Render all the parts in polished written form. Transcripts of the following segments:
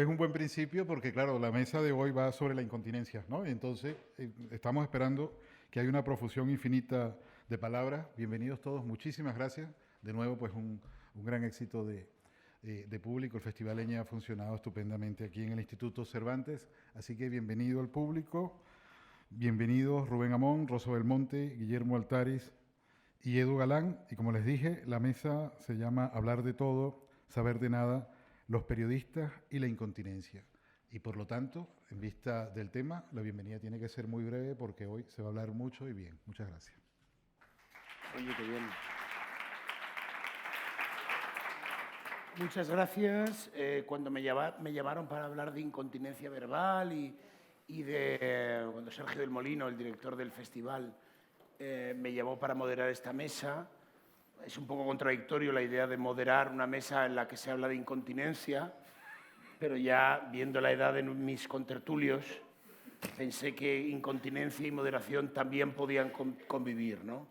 es un buen principio porque, claro, la mesa de hoy va sobre la incontinencia, ¿no? Entonces, estamos esperando que haya una profusión infinita de palabras. Bienvenidos todos, muchísimas gracias. De nuevo, pues un gran éxito de público. El Festival Leña ha funcionado estupendamente aquí en el Instituto Cervantes. Así que bienvenido al público. Bienvenidos Rubén Amón, Rosa Belmonte, Guillermo Altaris y Edu Galán. Y como les dije, la mesa se llama Hablar de todo, saber de nada, los periodistas y la incontinencia. Y por lo tanto, en vista del tema, la bienvenida tiene que ser muy breve porque hoy se va a hablar mucho y bien. Muchas gracias. Oye, qué bien. Muchas gracias. Cuando me llamaron para hablar de incontinencia verbal y de cuando Sergio del Molino, el director del festival, me llamó para moderar esta mesa, es un poco contradictorio la idea de moderar una mesa en la que se habla de incontinencia, pero ya viendo la edad de mis contertulios, pensé que incontinencia y moderación también podían convivir, ¿no?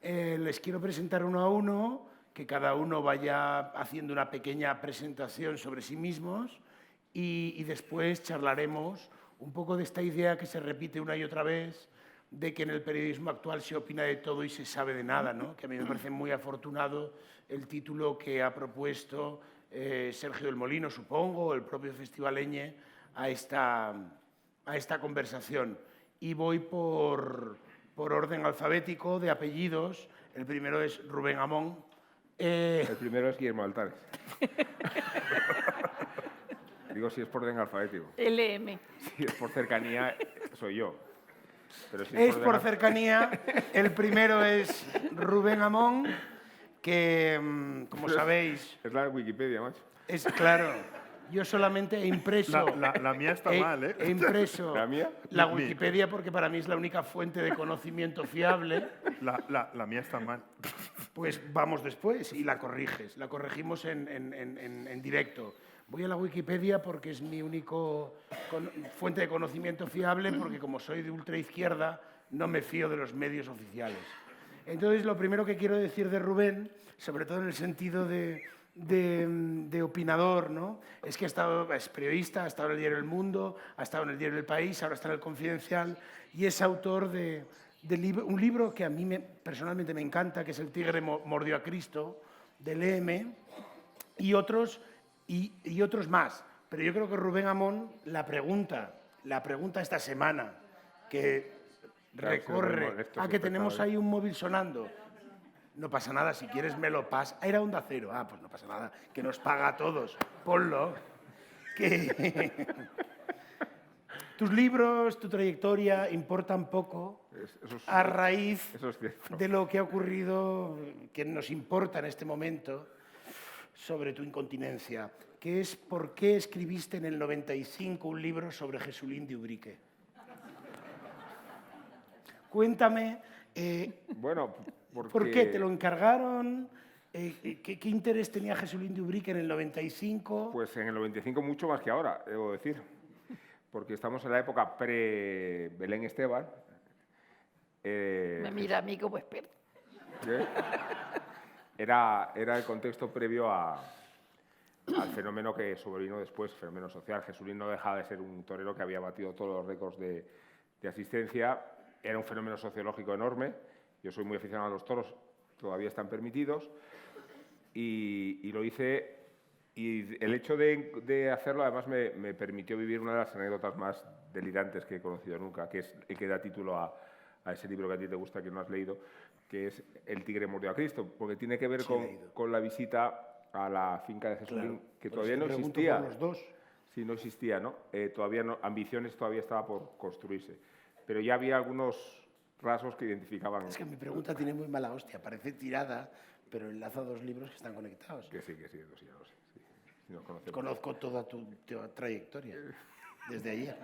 Les quiero presentar uno a uno, que cada uno vaya haciendo una pequeña presentación sobre sí mismos y después charlaremos un poco de esta idea que se repite una y otra vez de que en el periodismo actual se opina de todo y se sabe de nada, ¿no? Que a mí me parece muy afortunado el título que ha propuesto Sergio del Molino, supongo, o el propio Festival Leña a esta conversación. Y voy por orden alfabético de apellidos. El primero es Rubén Amón. El primero es Guillermo Altares. Digo, si es por orden alfabético. LM. Si es por cercanía, soy yo. Pero si Es por cercanía. El primero es Rubén Amón, que, como sabéis... Es la de Wikipedia, macho. Es claro. Yo solamente he impreso... La mía está mal, ¿eh? He impreso ¿La mía? la Wikipedia porque para mí es la única fuente de conocimiento fiable. La mía está mal. Pues vamos después y la corriges. La corregimos en directo. Voy a la Wikipedia porque es mi único fuente de conocimiento fiable, porque como soy de ultraizquierda no me fío de los medios oficiales. Entonces, lo primero que quiero decir de Rubén, sobre todo en el sentido de opinador, ¿no? Es que es periodista, ha estado en el diario El Mundo, ha estado en el diario El País, ahora está en El Confidencial y es autor de un libro que a mí personalmente me encanta, que es El tigre mordió a Cristo, de LM, y otros más. Pero yo creo que Rubén Amón, la pregunta esta semana, que recorre a que tenemos ahí un móvil sonando. No pasa nada, si quieres me lo pasas. Ah, era Onda Cero. Ah, pues no pasa nada, que nos paga a todos. Ponlo. Tus libros, tu trayectoria importan poco a raíz de lo que ha ocurrido, que nos importa en este momento, sobre tu incontinencia, que es por qué escribiste en el 95 un libro sobre Jesulín de Ubrique. Cuéntame, Bueno, porque... ¿por qué te lo encargaron? ¿Qué interés tenía Jesulín de Ubrique en el 95? Pues en el 95 mucho más que ahora, debo decir. Porque estamos en la época pre-Belén Esteban. Me mira a mí como experto. Era el contexto previo al fenómeno que sobrevino después, fenómeno social. Jesulín no dejaba de ser un torero que había batido todos los récords de asistencia. Era un fenómeno sociológico enorme. Yo soy muy aficionado a los toros, todavía están permitidos. Y lo hice, y el hecho de hacerlo además me permitió vivir una de las anécdotas más delirantes que he conocido nunca, que es el que da título a ese libro que a ti te gusta, que no has leído, que es El tigre mordió a Cristo, porque tiene que ver con la visita a la finca de Jesulín, claro, que todavía no existía. Por los dos. Sí, no existía, ¿no? Todavía no, Ambiciones todavía estaba por construirse, pero ya había algunos rasgos que identificaban. Es que mi pregunta tiene muy mala hostia, parece tirada, pero enlaza dos libros que están conectados. Que sí, ya lo sé. Sí. Si nos conozco toda tu trayectoria, desde ayer.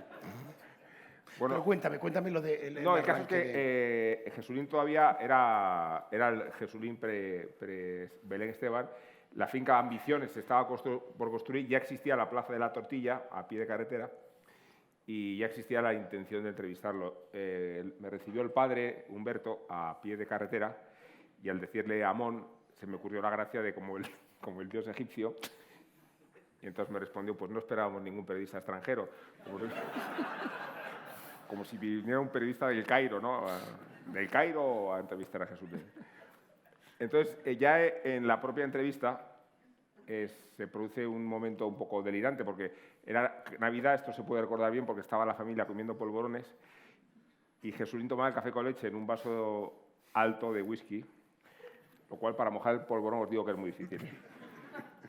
Bueno, pero cuéntame lo de... el caso es que Jesulín todavía era el Jesulín pre-Belén Esteban. La finca Ambiciones estaba por construir, ya existía la Plaza de la Tortilla, a pie de carretera, y ya existía la intención de entrevistarlo. Me recibió el padre, Humberto, a pie de carretera, y al decirle Amón, se me ocurrió la gracia de como el dios egipcio, Y entonces me respondió, pues no esperábamos ningún periodista extranjero. Como si viniera un periodista del Cairo, ¿no? Del Cairo a entrevistar a Jesús. Entonces, ya en la propia entrevista se produce un momento un poco delirante, porque era Navidad, esto se puede recordar bien, porque estaba la familia comiendo polvorones y Jesulín tomaba el café con leche en un vaso alto de whisky, lo cual para mojar el polvorón os digo que es muy difícil.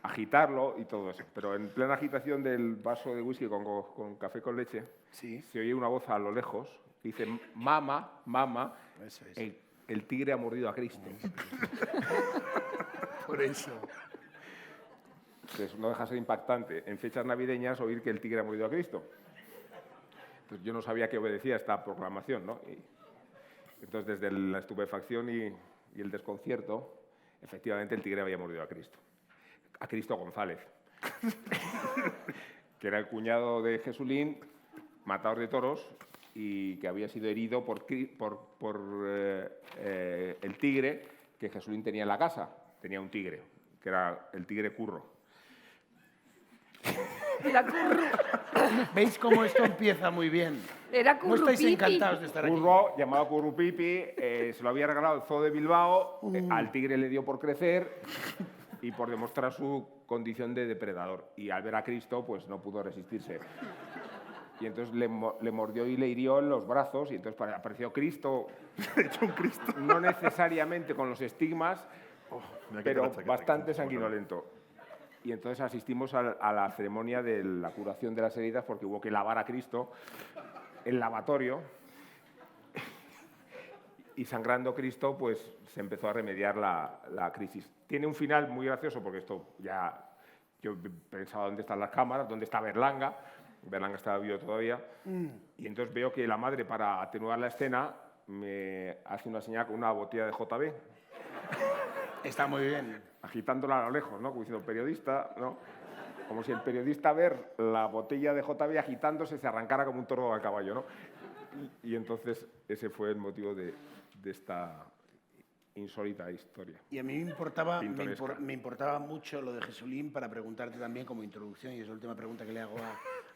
Agitarlo y todo eso. Pero en plena agitación del vaso de whisky con café con leche, Sí. se oye una voz a lo lejos que dice, mamá, mamá, Eso es. el tigre ha mordido a Cristo. Por eso. Entonces, no deja de ser impactante en fechas navideñas oír que el tigre ha mordido a Cristo. Entonces, yo no sabía que obedecía esta proclamación, ¿no? Y entonces, desde la estupefacción y el desconcierto, efectivamente el tigre había mordido a Cristo González, que era el cuñado de Jesulín, matador de toros, y que había sido herido por el tigre que Jesulín tenía en la casa. Tenía un tigre, que era el tigre Curro. Era Curro. ¿Veis cómo esto empieza muy bien? Era ¿No estáis Currupipi. encantados de estar aquí? Curro, llamado Currupipi, se lo había regalado el Zoo de Bilbao, al tigre le dio por crecer y por demostrar su condición de depredador. Y al ver a Cristo, pues no pudo resistirse. Y entonces le mordió y le hirió en los brazos, y entonces apareció Cristo, Hecho un Cristo. no necesariamente con los estigmas, Mira qué pero gracia que bastante tengo. sanguinolento. Y entonces asistimos a la ceremonia de la curación de las heridas, porque hubo que lavar a Cristo, el lavatorio, y sangrando Cristo, pues se empezó a remediar la crisis. Tiene un final muy gracioso, porque esto ya... Yo pensaba, ¿dónde están las cámaras? ¿Dónde está Berlanga? Berlanga estaba vivo todavía. Y entonces veo que la madre, para atenuar la escena, me hace una señal con una botella de JB, Está muy bien. agitándola a lo lejos, ¿no? Como diciendo, periodista, ¿no? Como si el periodista ver la botella de JB agitándose se arrancara como un toro al caballo, ¿no? Y entonces ese fue el motivo de esta insólita historia. Y a mí Pintoresca. me importaba mucho lo de Jesulín para preguntarte también como introducción, y es la última pregunta que le hago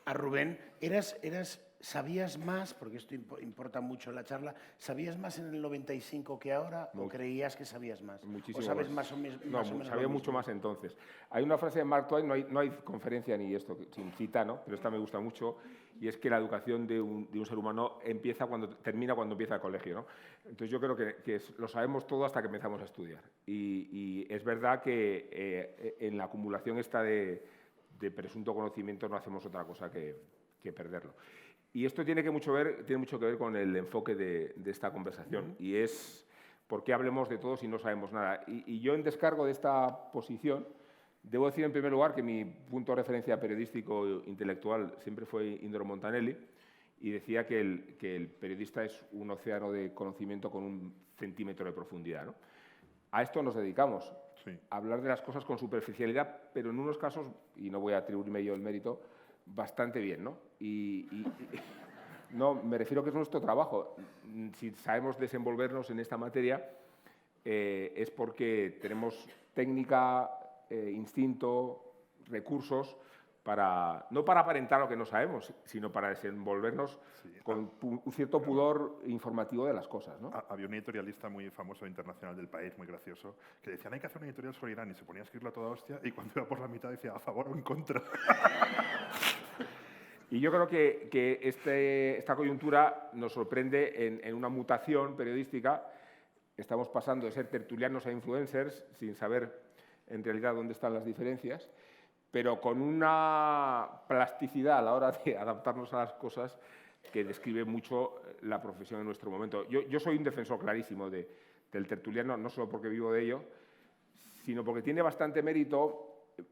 a Rubén. ¿Sabías más, porque esto importa mucho en la charla, ¿sabías más en el 95 que ahora o creías que sabías más? Muchísimo ¿O sabes más o menos No, lo sabía mismo? mucho más entonces. Hay una frase de Mark Twain, no hay conferencia ni esto, sin cita, ¿no? Pero esta me gusta mucho, y es que la educación de un ser humano termina cuando empieza el colegio, ¿no? Entonces yo creo que lo sabemos todo hasta que empezamos a estudiar. Y es verdad que en la acumulación esta de presunto conocimiento no hacemos otra cosa que perderlo. Y esto tiene mucho que ver con el enfoque de esta conversación, y es por qué hablemos de todo si no sabemos nada. Y yo, en descargo de esta posición, debo decir en primer lugar que mi punto de referencia periodístico e intelectual siempre fue Indro Montanelli, y decía que el periodista es un océano de conocimiento con 1 centímetro de profundidad, ¿no? A esto nos dedicamos, Sí. a hablar de las cosas con superficialidad, pero en unos casos, y no voy a atribuirme yo el mérito, bastante bien, ¿no? No, me refiero que es nuestro trabajo. Si sabemos desenvolvernos en esta materia, es porque tenemos técnica, instinto, recursos, no para aparentar lo que no sabemos, sino para desenvolvernos con un cierto pudor informativo de las cosas, ¿no? Había un editorialista muy famoso internacional del país, muy gracioso, que decía, hay que hacer una editorial sobre Irán, y se ponía a escribirla toda hostia, y cuando iba por la mitad decía, a favor o en contra. Y yo creo que esta coyuntura nos sorprende en una mutación periodística. Estamos pasando de ser tertulianos a influencers sin saber en realidad dónde están las diferencias, pero con una plasticidad a la hora de adaptarnos a las cosas que describe mucho la profesión en nuestro momento. Yo soy un defensor clarísimo del tertuliano, no solo porque vivo de ello, sino porque tiene bastante mérito,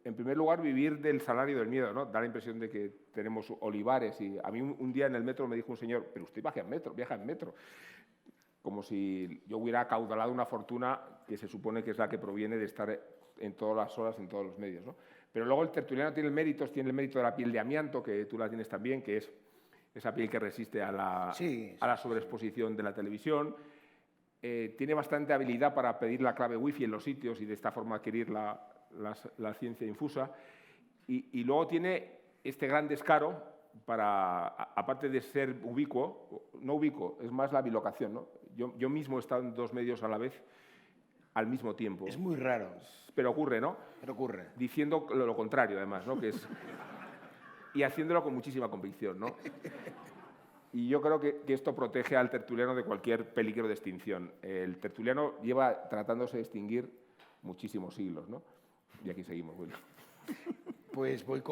en primer lugar, vivir del salario del miedo, ¿no? Da la impresión de que tenemos olivares, y a mí un día en el metro me dijo un señor, pero usted viaja en metro, como si yo hubiera acaudalado una fortuna que se supone que es la que proviene de estar en todas las horas, en todos los medios, ¿no? Pero luego el tertuliano tiene el mérito de la piel de amianto, que tú la tienes también, que es esa piel que resiste a la sobreexposición de la televisión. Tiene bastante habilidad para pedir la clave wifi en los sitios y de esta forma adquirir la ciencia infusa. Y luego tiene este gran descaro para, aparte de ser ubicuo, no ubicuo, es más la bilocación, ¿no? Yo mismo he estado en 2 medios a la vez, al mismo tiempo. Es muy raro, Pero ocurre, ¿no? pero ocurre. Diciendo lo contrario, además, ¿no? Que es, y haciéndolo con muchísima convicción, ¿no? Y yo creo que esto protege al tertuliano de cualquier peligro de extinción. El tertuliano lleva tratándose de extinguir muchísimos siglos, ¿no? Y aquí seguimos, Will. Pues voy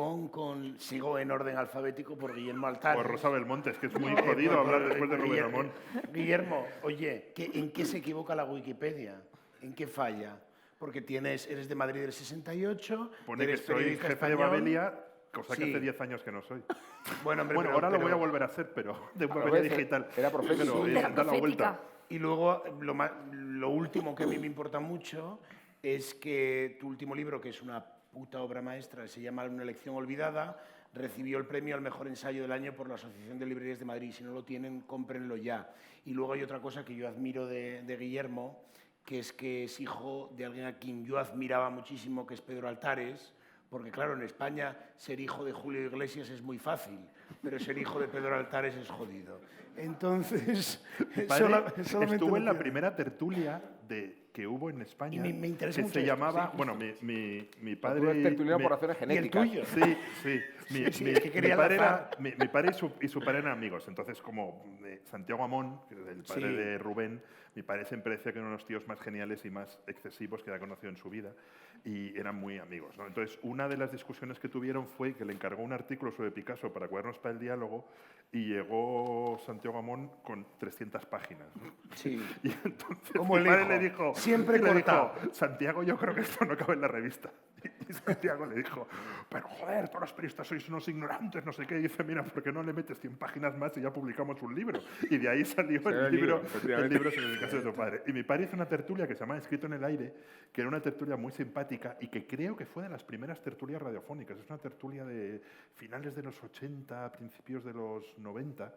sigo en orden alfabético por Guillermo Altares. Por Rosa Belmonte, es que es muy jodido hablar después de Rubén Amón. Guillermo, oye, ¿en qué se equivoca la Wikipedia? ¿En qué falla? Porque eres de Madrid del 68, Pone que eres soy periodista jefe de español. Babelia, cosa que Sí. hace 10 años que no soy. Bueno, hombre, Bueno, ahora lo voy a volver a hacer, pero de Babelia digital. Era profético. Pero, Era da la vuelta. Y luego, lo último que a mí me importa mucho es que tu último libro, que es una puta obra maestra, se llama Una elección olvidada, recibió el premio al mejor ensayo del año por la Asociación de Librerías de Madrid. Si no lo tienen, cómprenlo ya. Y luego hay otra cosa que yo admiro de Guillermo, que es hijo de alguien a quien yo admiraba muchísimo, que es Pedro Altares, porque claro, en España ser hijo de Julio Iglesias es muy fácil, pero ser hijo de Pedro Altares es jodido. Entonces, Mi padre solamente estuvo en la lo quiero. primera tertulia que hubo en España, Y me interesa que mucho se esto, llamaba, sí, bueno, justo. mi Tú padre... eres tertuliano por razones Y el genéticas. tuyo. Sí, sí. Sí, es que quería padre lanzar. mi padre y su padre eran amigos. Entonces, como Santiago Amón, que es el padre Sí. de Rubén, mi padre siempre decía que eran unos tíos más geniales y más excesivos que había conocido en su vida. Y eran muy amigos, ¿no? Entonces, una de las discusiones que tuvieron fue que le encargó un artículo sobre Picasso para Cuadernos para el Diálogo y llegó Santiago Amón con 300 páginas, ¿no? Sí. Y entonces Como mi el padre hijo, le dijo, siempre cortado. Santiago, yo creo que esto no cabe en la revista. Y Santiago le dijo, pero joder, todos los periodistas sois unos ignorantes, no sé qué. Y dice, mira, ¿por qué no le metes 100 páginas más y ya publicamos un libro? Y de ahí salió el libro sobre el caso de su padre. Y mi padre hizo una tertulia que se llama Escrito en el aire, que era una tertulia muy simpática y que creo que fue de las primeras tertulias radiofónicas. Es una tertulia de finales de los 80, principios de los 90.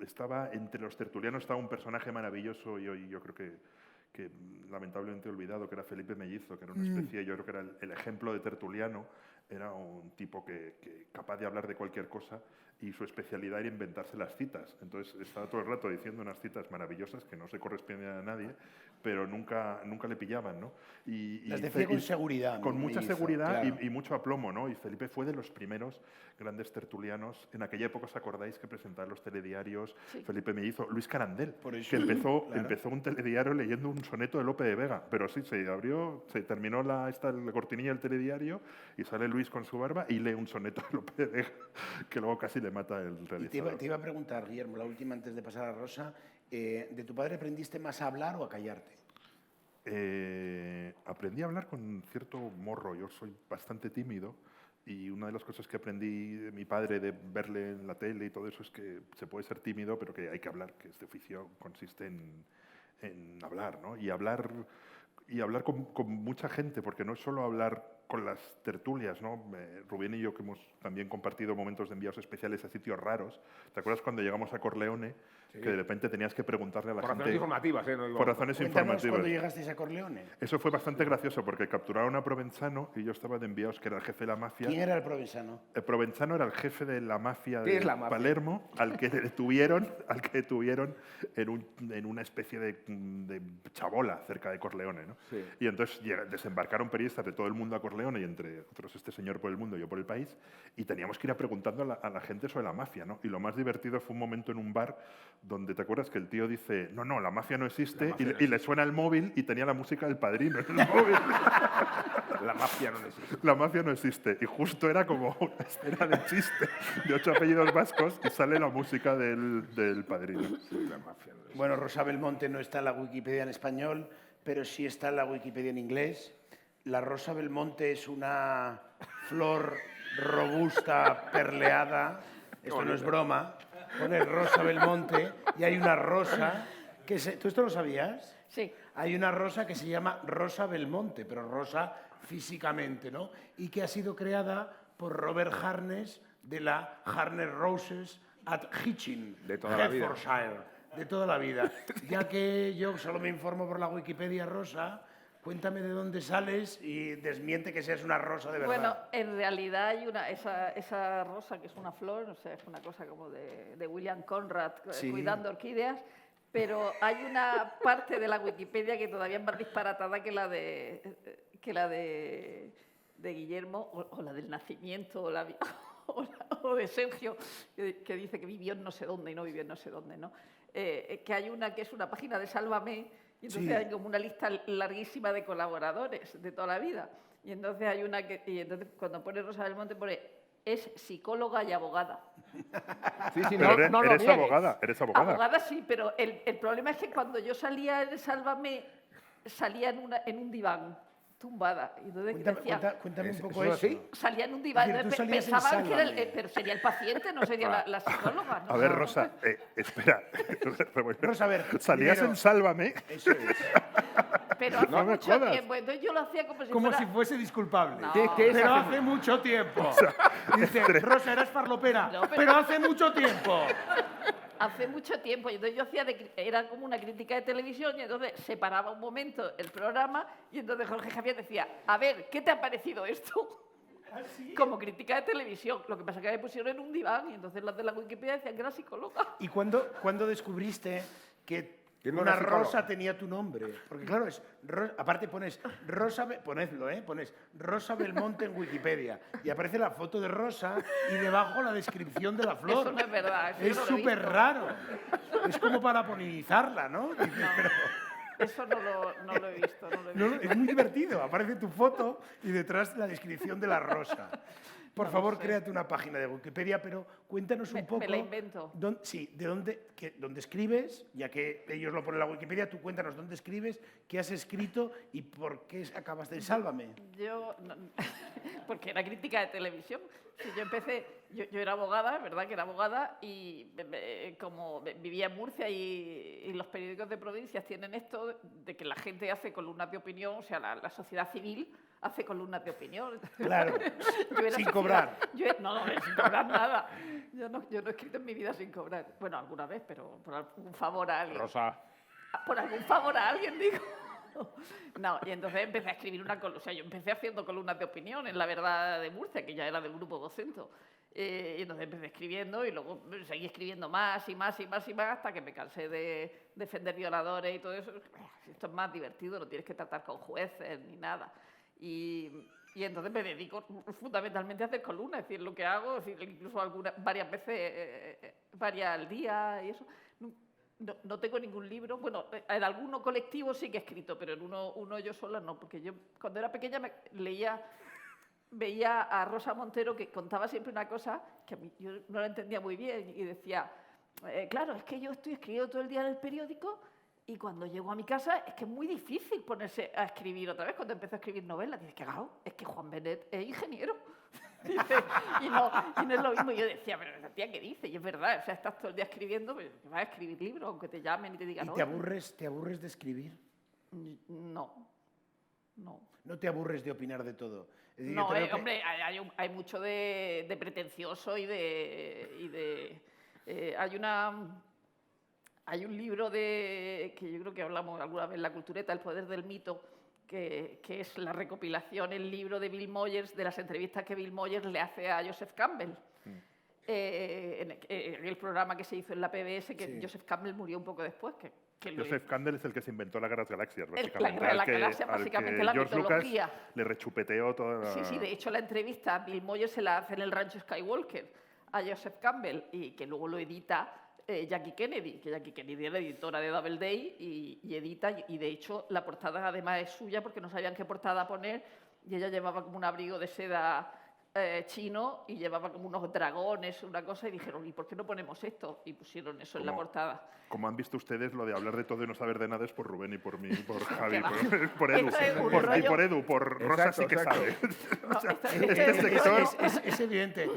Estaba entre los tertulianos estaba un personaje maravilloso y hoy yo creo que lamentablemente olvidado, que era Felipe Mellizo, que era una especie, yo creo que era el ejemplo de tertuliano. Era un tipo que capaz de hablar de cualquier cosa y su especialidad era inventarse las citas. Entonces estaba todo el rato diciendo unas citas maravillosas que no se correspondían a nadie, pero nunca le pillaban, ¿no? Las decía con seguridad. Con mucha Mellizo, seguridad claro. y mucho aplomo, ¿no? Y Felipe fue de los primeros grandes tertulianos. En aquella época, ¿os acordáis que presentaba los telediarios? Sí. Felipe Mellizo, Luis Carandel, Por eso, que empezó claro. un telediario leyendo un soneto de Lope de Vega. Pero sí, se terminó la cortinilla del telediario y sale Luis con su barba y lee un soneto de Lope de Vega, que luego casi le mata el Y realizador. te iba a preguntar, Guillermo, la última antes de pasar a Rosa, ¿de tu padre aprendiste más a hablar o a callarte? Aprendí a hablar con cierto morro. Yo soy bastante tímido y una de las cosas que aprendí de mi padre, de verle en la tele y todo eso, es que se puede ser tímido, pero que hay que hablar, que este oficio consiste en hablar, ¿no? Y hablar con mucha gente, porque no es solo hablar con las tertulias, ¿no? Rubén y yo, que hemos también compartido momentos de envíos especiales a sitios raros. ¿Te acuerdas cuando llegamos a Corleone? Sí. Que de repente tenías que preguntarle a la por gente... razones informativas, ¿eh? Por razones Cuéntanos informativas. cuando llegasteis a Corleone. Eso fue bastante gracioso, porque capturaron a Provenzano y yo estaba de enviados, que era el jefe de la mafia. ¿Quién era el provenzano? El Provenzano era el jefe de la mafia ¿Qué de es la mafia? Palermo, al que detuvieron en una especie de chabola cerca de Corleone, ¿no? Sí. Y entonces desembarcaron periodistas de todo el mundo a Corleone, y entre otros este señor por el mundo y yo por el país, y teníamos que ir preguntando a la gente sobre la mafia, ¿no? Y lo más divertido fue un momento en un bar donde, ¿te acuerdas que el tío dice, no, la mafia no existe, y le suena el móvil y tenía la música del Padrino en el móvil? La mafia no existe. La mafia no existe. Y justo era como una escena de chiste de 8 apellidos vascos y sale la música del Padrino. Sí, la mafia no existe. Bueno, Rosa Belmonte no está en la Wikipedia en español, pero sí está en la Wikipedia en inglés. La rosa Belmonte es una flor robusta, perleada. Esto no es broma. Pone Rosa Belmonte y hay una rosa que ¿Tú esto lo sabías? Sí. Hay una rosa que se llama Rosa Belmonte, pero rosa físicamente, ¿no? Y que ha sido creada por Robert Harness de la Harness Roses at Hitchin, De toda la vida. Hertfordshire, de toda la vida. Ya que yo solo me informo por la Wikipedia rosa, Cuéntame de dónde sales y desmiente que seas una rosa de verdad. Bueno, en realidad hay esa rosa que es una flor, o sea, es una cosa como de William Conrad, Sí. cuidando orquídeas, pero hay una parte de la Wikipedia que todavía es más disparatada que la de Guillermo, o la del nacimiento, o de Sergio, que dice que vivió en no sé dónde y no vivió en no sé dónde, ¿no? Que hay una que es una página de Sálvame, y entonces Sí. hay como una lista larguísima de colaboradores de toda la vida. Y entonces hay una que... Y entonces cuando pone Rosa Belmonte pone es psicóloga y abogada. Sí, sí, Pero no lo eres niegues. abogada, eres abogada. Abogada sí, pero el problema es que cuando yo salía en Sálvame, salía en un diván, tumbada. Y entonces decía, Cuéntame un ¿Es- poco eso eso. es así? salía en un diván. Es decir, tú Entonces salías en pensaban que era Sálvame. pero sería el paciente, no sería la psicóloga, ¿no? A ver, Rosa, espera. Rosa, a ver, Salías primero- en Sálvame. Eso es. Pero hace No me mucho jodas. tiempo. Entonces yo lo hacía como si Como fuera... si fuese disculpable. No. ¿Qué es Pero hace- hace mucho tiempo. Dice, Rosa, eras farlopera. No, pero hace mucho tiempo. Hace mucho tiempo, y entonces yo hacía, era como una crítica de televisión, y entonces separaba un momento el programa, y entonces Jorge Javier decía, a ver, ¿qué te ha parecido esto? Como crítica de televisión. Lo que pasa es que me pusieron en un diván, y entonces las de la Wikipedia decían que era psicóloga. ¿Y cuándo descubriste que Que no una era psicóloga? rosa tenía tu nombre? Porque claro, aparte pones Rosa, ponedlo, pones Rosa Belmonte en Wikipedia y aparece la foto de Rosa y debajo la descripción de la flor. Eso no es verdad. eso Es yo no lo he súper visto. raro. Es como para polinizarla, ¿no? Dices, pero- Eso no lo he visto. No lo he no, visto. es muy divertido. Aparece tu foto y detrás la descripción de la rosa. Por favor, sé. créate una página de Wikipedia, pero cuéntanos un poco... Me la invento. Sí, de dónde escribes, ya que ellos lo ponen en la Wikipedia, tú cuéntanos dónde escribes, qué has escrito y por qué acabaste en Sálvame. Yo, porque era crítica de televisión. Sí, yo empecé, yo era abogada, es verdad que era abogada, y como vivía en Murcia y los periódicos de provincias tienen esto de que la gente hace columnas de opinión, o sea, la sociedad civil hace columnas de opinión. Claro, Yo era sin sociedad- cobrar. No, sin cobrar nada. Yo no he escrito en mi vida sin cobrar. Bueno, alguna vez, pero por algún favor a alguien. Rosa, Por algún favor a alguien, digo. No, y entonces empecé a escribir una columna. O sea, yo empecé haciendo columnas de opinión en La Verdad de Murcia, que ya era del Grupo 200. Y entonces empecé escribiendo y luego seguí escribiendo más y más y más y más hasta que me cansé de defender violadores y todo eso. Esto es más divertido, no tienes que tratar con jueces ni nada. Y entonces me dedico fundamentalmente a hacer columnas, es decir, lo que hago, es decir, incluso varias veces, varias al día y eso. No tengo ningún libro. Bueno, en alguno colectivo sí que he escrito, pero en uno yo sola no, porque yo cuando era pequeña veía a Rosa Montero que contaba siempre una cosa que a mí yo no la entendía muy bien y decía, claro, es que yo estoy escribiendo todo el día en el periódico y cuando llego a mi casa es que es muy difícil ponerse a escribir otra vez. Cuando empecé a escribir novelas, dices, que claro, es que Juan Benet es ingeniero. Dice, y no es lo mismo. Y yo decía, pero esa tía, ¿qué dice? Y es verdad, o sea, estás todo el día escribiendo, pero que vas a escribir libros, aunque te llamen y te digan, ¿Y no. te aburres de escribir? No. ¿No te aburres de opinar de todo? Es decir, yo No, creo que- hombre, hay mucho de pretencioso y de hay un libro que yo creo que hablamos alguna vez en La Cultureta, El poder del mito, que es la recopilación, el libro de Bill Moyers, de las entrevistas que Bill Moyers le hace a Joseph Campbell. En el programa que se hizo en la PBS, que Sí. Joseph Campbell murió un poco después. Que Joseph Campbell es el que se inventó la Guerra de las Galaxias, la básicamente. Guerra de las al que- Galaxias, al que básicamente la George mitología. Lucas le rechupeteó toda la... Sí, de hecho la entrevista a Bill Moyers se la hace en el rancho Skywalker a Joseph Campbell y que luego lo edita Jackie Kennedy, que Jackie Kennedy es la editora de Doubleday y edita, y de hecho la portada además es suya porque no sabían qué portada poner y ella llevaba como un abrigo de seda chino y llevaba como unos dragones, una cosa, y dijeron, ¿y por qué no ponemos esto? Y pusieron eso en la Como- portada. Como han visto ustedes, lo de hablar de todo y no saber de nada es por Rubén y por mí, por Javi, va. por Edu. Esto es un Y rollo- por Edu, por Rosa Exacto, sí que exacto. sabe. O sea, esto- este sector... Es evidente.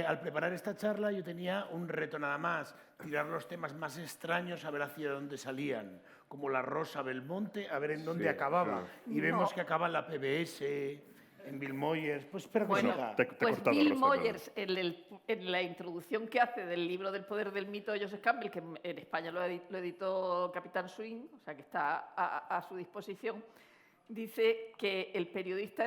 Al preparar esta charla yo tenía un reto nada más, tirar los temas más extraños a ver hacia dónde salían, como la Rosa Belmonte, a ver en dónde Sí, acababa. Y vemos No. que acaba en la PBS, en Bill Moyers. Pues espero que Bueno, siga. Te he pues cortado, Bill Rosa, Moyers, en la introducción que hace del libro del poder del mito de Joseph Campbell, que en España lo editó Capitán Swing, o sea que está a su disposición, dice que el periodista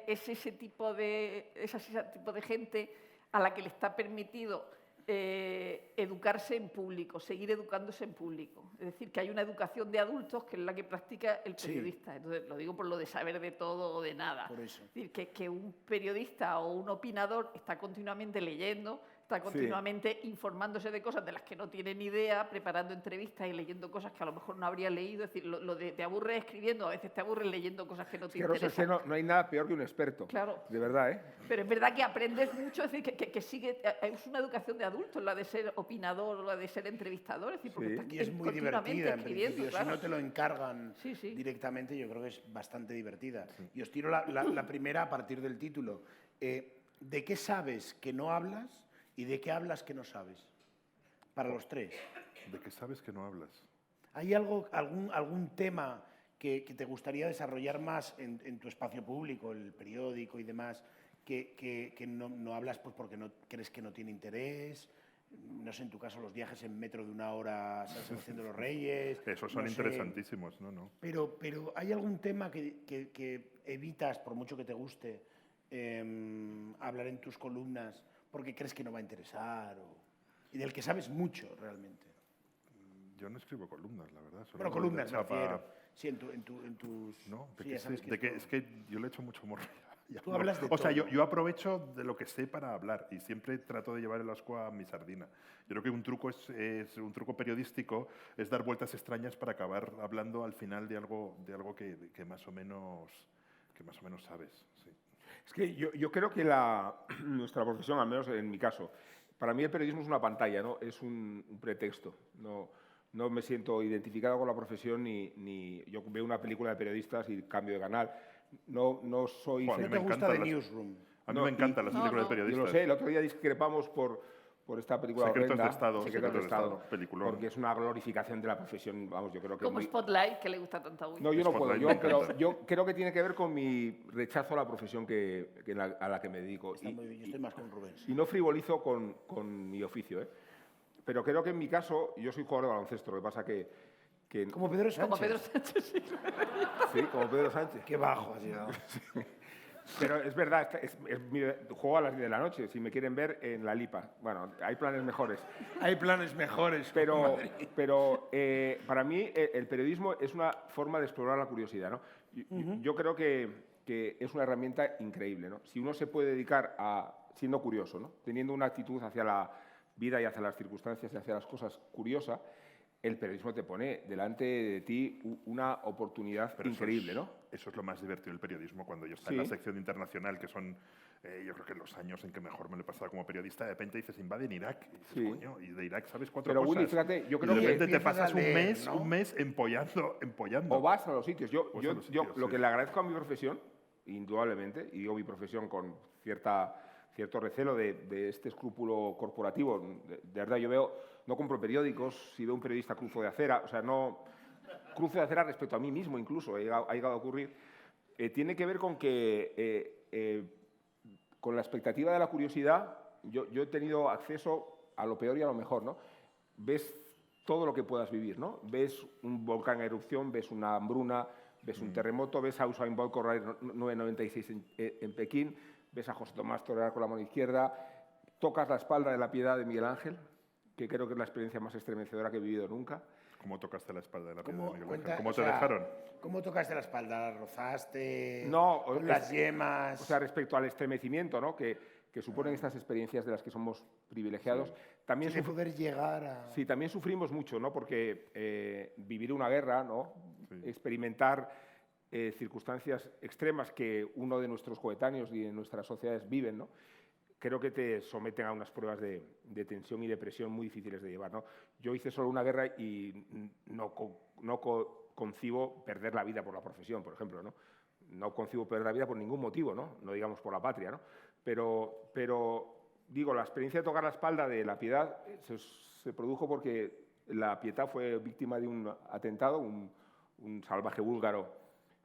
es ese tipo de gente a la que le está permitido educarse en público, seguir educándose en público. Es decir, que hay una educación de adultos que es la que practica el periodista. Entonces, lo digo por lo de saber de todo o de nada. Por eso. Es decir, que un periodista o un opinador está continuamente leyendo, está continuamente informándose de cosas de las que no tiene ni idea, preparando entrevistas y leyendo cosas que a lo mejor no habría leído. Es decir, lo de te aburres escribiendo, a veces te aburres leyendo cosas que no te interesan. No hay nada peor que un experto. Claro. De verdad, ¿eh? Pero es verdad que aprendes mucho, es decir, que sigue, es una educación de adultos, la de ser opinador, la de ser entrevistador, es decir, porque estás Y es muy continuamente divertida, en escribiendo, principio. claro. Si no te lo encargan Sí, sí. directamente, yo creo que es bastante divertida. Y os tiro la primera a partir del título. ¿De qué sabes que no hablas y de qué hablas que no sabes? Para los tres. ¿De qué sabes que no hablas? ¿Hay algún tema que te gustaría desarrollar más en tu espacio público, el periódico y demás, que no hablas pues porque no crees que no tiene interés? No sé, en tu caso, los viajes en metro de 1 hora a San Sebastián de los Reyes. Esos son no sé. interesantísimos, ¿no? Pero ¿hay algún tema que evitas, por mucho que te guste, hablar en tus columnas porque crees que no va a interesar? Y del que sabes mucho, realmente. Yo no escribo columnas, la verdad. Bueno, columnas, me chapa. refiero. Sí, en tus... No, sí, ya sabes que es que yo le echo mucho morro. Ya Tú no. hablas de O sea, todo. yo aprovecho de lo que sé para hablar y siempre trato de llevar el ascua a mi sardina. Yo creo que un truco es un truco periodístico es dar vueltas extrañas para acabar hablando al final de algo que más o menos sabes. Sí. Es que yo creo que nuestra profesión, al menos en mi caso, para mí el periodismo es una pantalla, ¿no? Es un pretexto. No me siento identificado con la profesión ni yo veo una película de periodistas y cambio de canal. No soy... Joder, ¿No me te gusta encantan The las- Newsroom? A mí No, me encantan las películas de Yo periodistas. lo sé, el otro día discrepamos por esta película Secretos de horrenda, Estado, Secretos de Estado, peliculón. porque es una glorificación de la profesión, vamos, yo creo que Como muy... Spotlight, que le gusta tanto a Will. No, yo no puedo, Spotlight me pero encanta. yo creo que tiene que ver con mi rechazo a la profesión a la que me dedico. Está muy bien, yo estoy más con Rubén. Y no frivolizo con mi oficio, ¿eh? Pero creo que en mi caso, yo soy jugador de baloncesto, lo que pasa que Como Pedro Sánchez. Como Pedro Sánchez, sí. sí, como Pedro Sánchez. Qué bajo has llegado. Pero es verdad, juego a las 10 de la noche, si me quieren ver en la Lipa. Bueno, hay planes mejores. Hay planes mejores. Pero para mí el periodismo es una forma de explorar la curiosidad, ¿no? Yo creo que es una herramienta increíble, ¿no? Si uno se puede dedicar a siendo curioso, ¿no? Teniendo una actitud hacia la vida y hacia las circunstancias y hacia las cosas curiosa, el periodismo te pone delante de ti una oportunidad Pero increíble, ¿no? Eso es lo más divertido del periodismo, cuando yo estoy Sí. en la sección internacional, que son, yo creo que los años en que mejor me lo he pasado como periodista, de repente dices, invaden Irak. Y dices, Sí. coño, y de Irak sabes 4 Pero cosas. Willy, fíjate, yo creo y de que repente te empiezas pasas a leer, ¿no? un mes empollando. o vas a los sitios. Yo a los sitios, lo sí. que le agradezco a mi profesión, indudablemente, y digo mi profesión con cierto recelo de este escrúpulo corporativo. De verdad, yo no compro periódicos, si veo un periodista cruzo de acera, o sea, no cruzo de acera respecto a mí mismo incluso, ha llegado a ocurrir. Tiene que ver con que con la expectativa de la curiosidad, yo he tenido acceso a lo peor y a lo mejor, ¿no? Ves todo lo que puedas vivir, ¿no? Ves un volcán en erupción, ves una hambruna, ves un terremoto, ves a Usain Bolt correr 9.96 en Pekín, ves a José Tomás torear con la mano izquierda, tocas la espalda de la Piedad de Miguel Ángel, que creo que es la experiencia más estremecedora que he vivido nunca. ¿Cómo tocaste la espalda de la piedra ¿Cómo, de Miguel cuenta- Ángel? ¿Cómo o te sea, dejaron? ¿Cómo tocaste la espalda? ¿La rozaste? No, ¿Con las yemas? O sea, respecto al estremecimiento, ¿no? que suponen estas experiencias de las que somos privilegiados, también, de poder llegar a... sí, también sufrimos mucho, ¿no? Porque vivir una guerra, ¿no? Sí. Experimentar circunstancias extremas que uno de nuestros coetáneos y de nuestras sociedades viven, ¿no? Creo que te someten a unas pruebas de tensión y de presión muy difíciles de llevar, ¿no? Yo hice solo una guerra y no concibo perder la vida por la profesión, por ejemplo, ¿no? No concibo perder la vida por ningún motivo, ¿no? No digamos por la patria, ¿no? Pero digo, la experiencia de tocar la espalda de la Piedad se produjo porque la Pietà fue víctima de un atentado, un salvaje búlgaro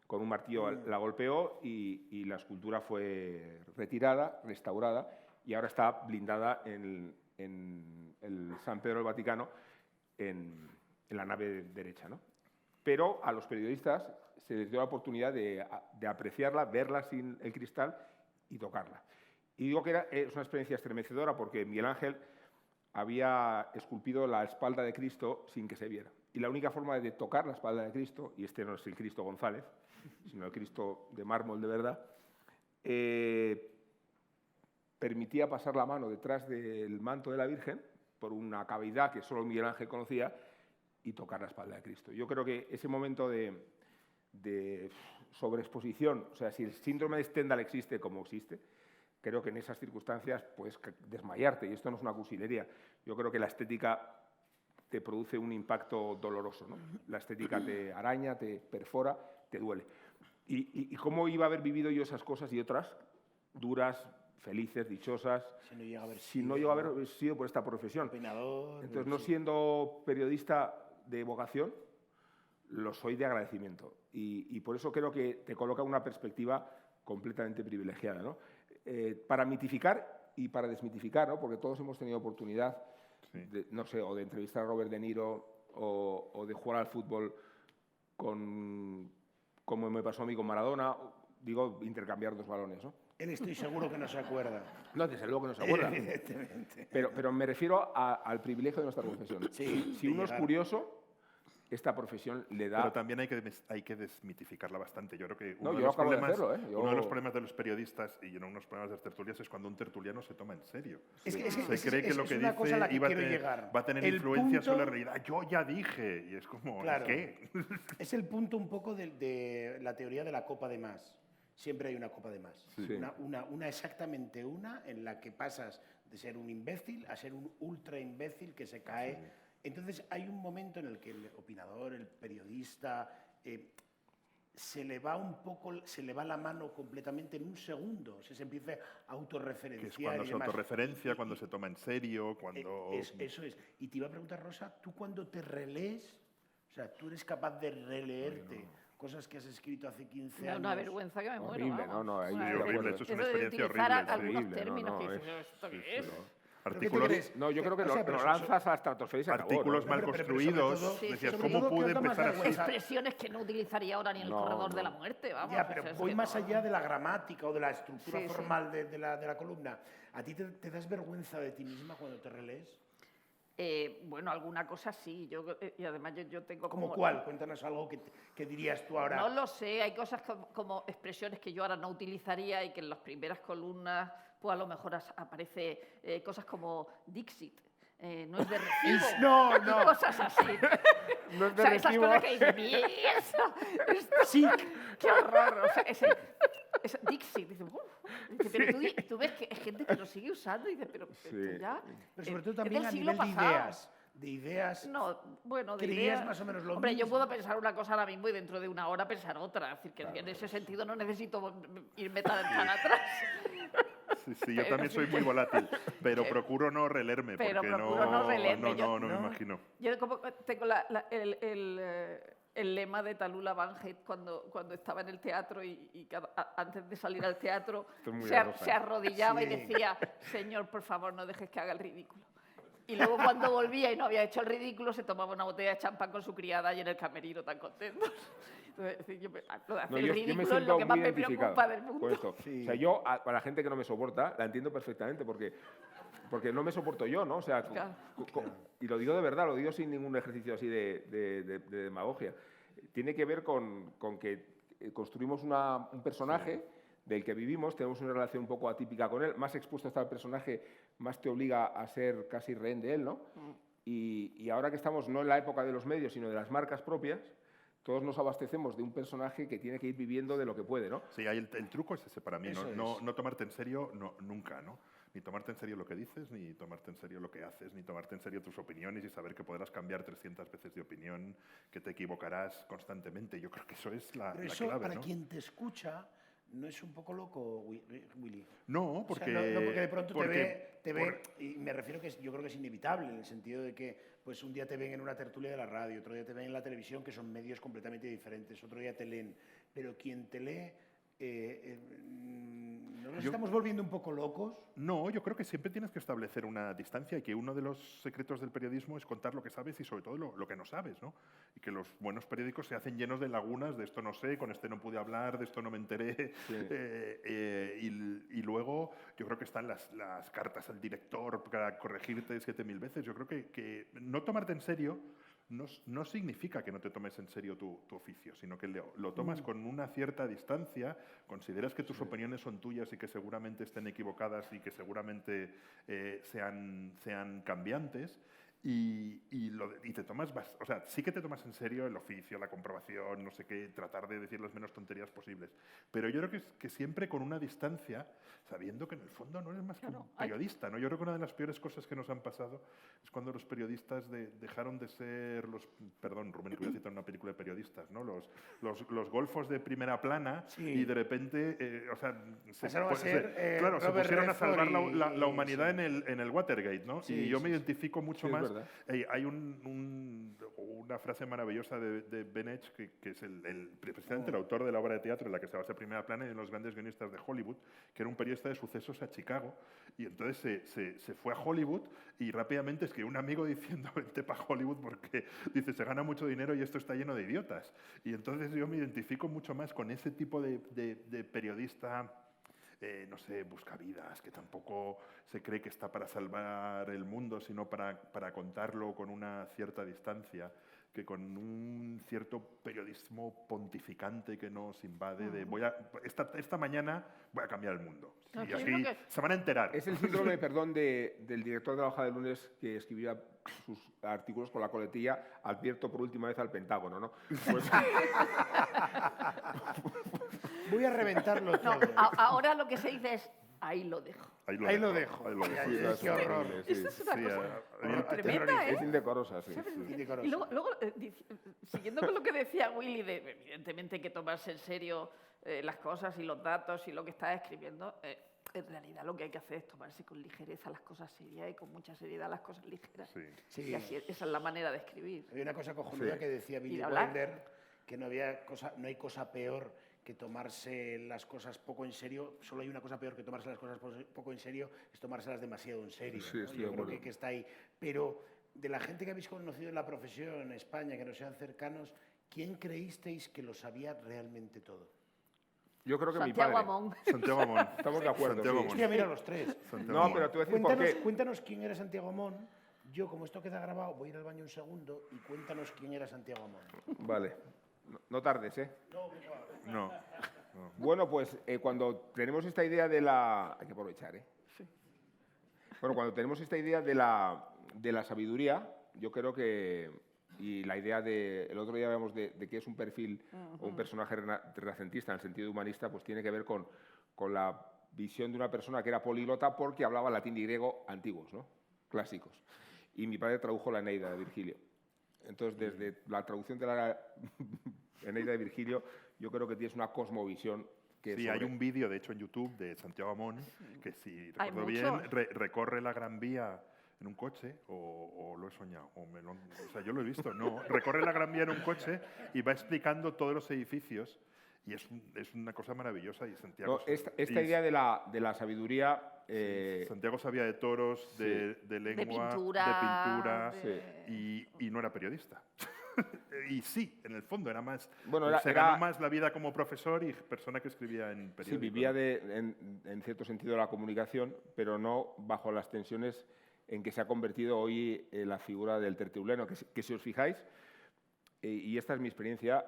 con un martillo la golpeó y la escultura fue retirada, restaurada, y ahora está blindada en el San Pedro del Vaticano, en la nave derecha, ¿no? pero a los periodistas se les dio la oportunidad de apreciarla, verla sin el cristal y tocarla. Y digo que es una experiencia estremecedora porque Miguel Ángel había esculpido la espalda de Cristo sin que se viera. Y la única forma de tocar la espalda de Cristo, y este no es el Cristo González, sino el Cristo de mármol de verdad, permitía pasar la mano detrás del manto de la Virgen por una cavidad que solo Miguel Ángel conocía y tocar la espalda de Cristo. Yo creo que ese momento de sobreexposición, o sea, si el síndrome de Stendhal existe como existe, creo que en esas circunstancias puedes desmayarte, y esto no es una cursilería. Yo creo que la estética te produce un impacto doloroso, ¿no? La estética te araña, te perfora, te duele. ¿Y cómo iba a haber vivido yo esas cosas y otras duras, felices, dichosas, Si no llega a haber sido por esta profesión? Peinador, Entonces, no siendo periodista de vocación, lo soy de agradecimiento. Y por eso creo que te coloca una perspectiva completamente privilegiada, ¿no? Para mitificar y para desmitificar, ¿no? Porque todos hemos tenido oportunidad, no sé, o de entrevistar a Robert De Niro o de jugar al fútbol como me pasó a mí con Maradona, digo, intercambiar 2 balones, ¿no? Él estoy seguro que no se acuerda. No, desde luego que no se acuerda. Evidentemente. Pero me refiero al privilegio de nuestra profesión. Sí, Si de uno es llegar. curioso, esta profesión le da... Pero también hay que desmitificarla bastante. Yo creo que No, uno, de yo los acabo de problemas, hacerlo, ¿eh? uno de los problemas de los periodistas y uno de los problemas de las tertulias es cuando un tertuliano se toma en serio. Es que Se cree que lo que una cosa a la dice que quiero llegar. va a tener El influencia punto- sobre la realidad. Yo ya dije, y es como, Claro. ¿qué? Es el punto un poco de la teoría de la copa de más. Siempre hay una copa de más. Sí. Una exactamente una en la que pasas de ser un imbécil a ser un ultra imbécil que se cae. Entonces hay un momento en el que el opinador, el periodista, se le va un poco, se le va la mano completamente en un segundo. Se empieza a Que autorreferenciar. es cuando y se demás. autorreferencia, cuando se toma en serio, cuando... Eso es. Y te iba a preguntar, Rosa, ¿tú cuando te relees, o sea, tú eres capaz de releerte cosas que has escrito hace 15 Me da años? una vergüenza que me muero. Horrible, vamos. no, ahí Una estoy de vergüenza. acuerdo. Eso es una de experiencia utilizar horrible, algunos horrible, términos no, que no, dices, ¿esto qué es? Artículos, No, yo creo que O sea, lo pero lanzas a la estratosfera y se acabó, artículos ¿no? mal Pero sobre construidos. todo- Sí, Decías, sobre ¿cómo todo, pude ¿qué otra empezar así? vergüenza? Expresiones que no utilizaría ahora ni en el No, corredor no. de la muerte, vamos. Ya, pero o sea, es voy que más no. allá de la gramática o de la estructura Sí, sí. formal de la columna. ¿A ti te das vergüenza de ti misma cuando te relees? Bueno, alguna cosa sí. Y además yo tengo ¿Como cuál? Cuéntanos algo que dirías tú ahora. No lo sé, hay cosas como expresiones que yo ahora no utilizaría y que en las primeras columnas pues a lo mejor aparece cosas como Dixit. No es de recibo. No, y no. cosas así. No es de O sea, esas recibo. cosas que dices, mierda, esto Sí. qué horror. O sea, ese Dixit, dices, "Uf". Dice, pero tú ves que hay gente que lo sigue usando y dices, pero esto Sí. ya. Pero sobre todo es también del a siglo nivel de pasado. ideas. De ideas. No, bueno, de ¿Creías ideas... más o menos lo Hombre, yo mismo? puedo pensar una cosa ahora mismo y dentro de una hora pensar otra. Es decir, que en ese sentido no necesito irme tan atrás. Sí, yo también soy muy volátil, pero que- procuro no releerme, pero porque procuro no releerme, no yo- me imagino. Yo como tengo el lema de Tallulah Bankhead cuando estaba en el teatro y antes de salir al teatro Esto es muy se, de Rosa, se arrodillaba y Sí. decía, Señor, por favor, no dejes que haga el ridículo. Y luego cuando volvía y no había hecho el ridículo, se tomaba una botella de champán con su criada y en el camerino tan contentos. Entonces, es decir, lo de hacer No, el yo ridículo me es siento lo que más muy me identificado preocupa del mundo. con esto. Sí. O sea, yo, para la gente que no me soporta, la entiendo perfectamente porque no me soporto yo, ¿no? O sea, Claro. y lo digo de verdad, lo digo sin ningún ejercicio así de demagogia. Tiene que ver con que construimos un personaje del que vivimos, tenemos una relación un poco atípica con él, más expuesto está el personaje, más te obliga a ser casi rehén de él, ¿no? Y ahora que estamos no en la época de los medios, sino de las marcas propias, todos nos abastecemos de un personaje que tiene que ir viviendo de lo que puede, ¿no? Sí, el truco es ese para mí, Eso no tomarte en serio nunca, ¿no? Ni tomarte en serio lo que dices, ni tomarte en serio lo que haces, ni tomarte en serio tus opiniones y saber que podrás cambiar 300 veces de opinión, que te equivocarás constantemente. Yo creo que eso es la Pero eso, clave, para ¿no? quien te escucha, ¿no es un poco loco, Willy? No, O sea, porque... no, porque de pronto porque- te ve, y me refiero que yo creo que es inevitable, en el sentido de que pues un día te ven en una tertulia de la radio, otro día te ven en la televisión, que son medios completamente diferentes, otro día te leen, pero quien te lee ¿No nos estamos volviendo un poco locos? No, yo creo que siempre tienes que establecer una distancia y que uno de los secretos del periodismo es contar lo que sabes y sobre todo lo que no sabes, ¿no? Y que los buenos periódicos se hacen llenos de lagunas, de esto no sé, con este no pude hablar, de esto no me enteré. Sí. Y luego yo creo que están las cartas al director para corregirte 7000 veces. Yo creo que no tomarte en serio no significa que no te tomes en serio tu oficio, sino que lo tomas con una cierta distancia, consideras que tus opiniones son tuyas y que seguramente estén equivocadas y que seguramente sean cambiantes, y te tomas, o sea, sí que te tomas en serio el oficio, la comprobación, no sé qué, tratar de decir las menos tonterías posibles. Pero yo creo que siempre con una distancia, sabiendo que en el fondo no eres más que un periodista, ¿no? Yo creo que una de las peores cosas que nos han pasado es cuando los periodistas dejaron de ser perdón, Rubén, que voy a citar una película de periodistas, ¿no? Los golfos de primera plana, Sí. y de repente, o sea, Pasaron a ser, claro, se Robert pusieron a Redford salvar y- la humanidad sí. en el Watergate, ¿no? Sí, y yo sí, me sí. identifico mucho Sí, es más. verdad. Hay una frase maravillosa de Benech, que es precisamente el autor de la obra de teatro en la que se basa Primera Plana y de los grandes guionistas de Hollywood, que era un periodista de sucesos a Chicago, y entonces se fue a Hollywood y rápidamente escribió un amigo diciendo: vente para Hollywood porque, dice, se gana mucho dinero y esto está lleno de idiotas. Y entonces yo me identifico mucho más con ese tipo de periodista, no sé, buscavidas, que tampoco se cree que está para salvar el mundo, sino para contarlo con una cierta distancia, que con un cierto periodismo pontificante que nos invade de esta mañana voy a cambiar el mundo. No, Y yo así creo que- se van a enterar. Es el síndrome, perdón, del director de la hoja de lunes que escribía sus artículos con la coletilla: advierto por última vez al Pentágono, ¿no? Pues, Voy a reventarlo No, todo. ahora lo que se dice es, ahí lo dejo. Ahí lo dejo. Ahí lo dejo. Ay, ay, qué horror. Sí, Esa es una Sí, cosa a mí- tremenda, ¿eh? es indecorosa, sí. Indecoroso. Y luego, siguiendo con lo que decía Willy, evidentemente hay que tomarse en serio las cosas y los datos y lo que estás escribiendo. En realidad lo que hay que hacer es tomarse con ligereza las cosas serias y con mucha seriedad las cosas ligeras. Sí. Sí. Y así, esa es la manera de escribir. Hay una cosa cojonuda que decía Billy de hablar. Wilder, que no hay cosa peor que tomarse las cosas poco en serio. Solo hay una cosa peor que tomarse las cosas poco en serio, es tomárselas demasiado en serio. Sí, ¿no? estoy de Yo creo acuerdo. que está ahí. Pero de la gente que habéis conocido en la profesión en España, que no sean cercanos, ¿quién creísteis que lo sabía realmente todo? Yo creo que Santiago mi padre. Amón. Santiago Amón. Estamos de acuerdo, Santiago sí. Amón. Hostia, mira los tres. Santiago No, Amón. pero te voy a decir por qué. Cuéntanos quién era Santiago Amón. Yo, como esto queda grabado, voy a ir al baño un segundo y cuéntanos quién era Santiago Amón. Vale. No tardes, ¿eh? No. Bueno, pues cuando tenemos esta idea de la... Hay que aprovechar, ¿eh? Bueno, cuando tenemos esta idea de la sabiduría, yo creo que... Y la idea de... El otro día hablamos de que es un perfil o un personaje renacentista en el sentido humanista, pues tiene que ver con la visión de una persona que era políglota porque hablaba latín y griego antiguos, ¿no? Clásicos. Y mi padre tradujo la Eneida de Virgilio. Entonces, desde la traducción de la Eneida de Virgilio, yo creo que tienes una cosmovisión que Sí, hay un vídeo, de hecho, en YouTube de Santiago Amón, que si Hay recuerdo bien, muchos. recorre la Gran Vía en un coche, o lo he soñado, o sea, yo lo he visto, no, recorre la Gran Vía en un coche y va explicando todos los edificios, y es una cosa maravillosa. Y Santiago, No, esta idea de la sabiduría... Santiago sabía de toros, de lengua, pintura, de pintura, y no era periodista. Y sí, en el fondo era más. Bueno, se ganó más la vida como profesor y persona que escribía en periódicos. Sí, vivía en cierto sentido de la comunicación, pero no bajo las tensiones en que se ha convertido hoy la figura del tertuliano, que si os fijáis, y esta es mi experiencia,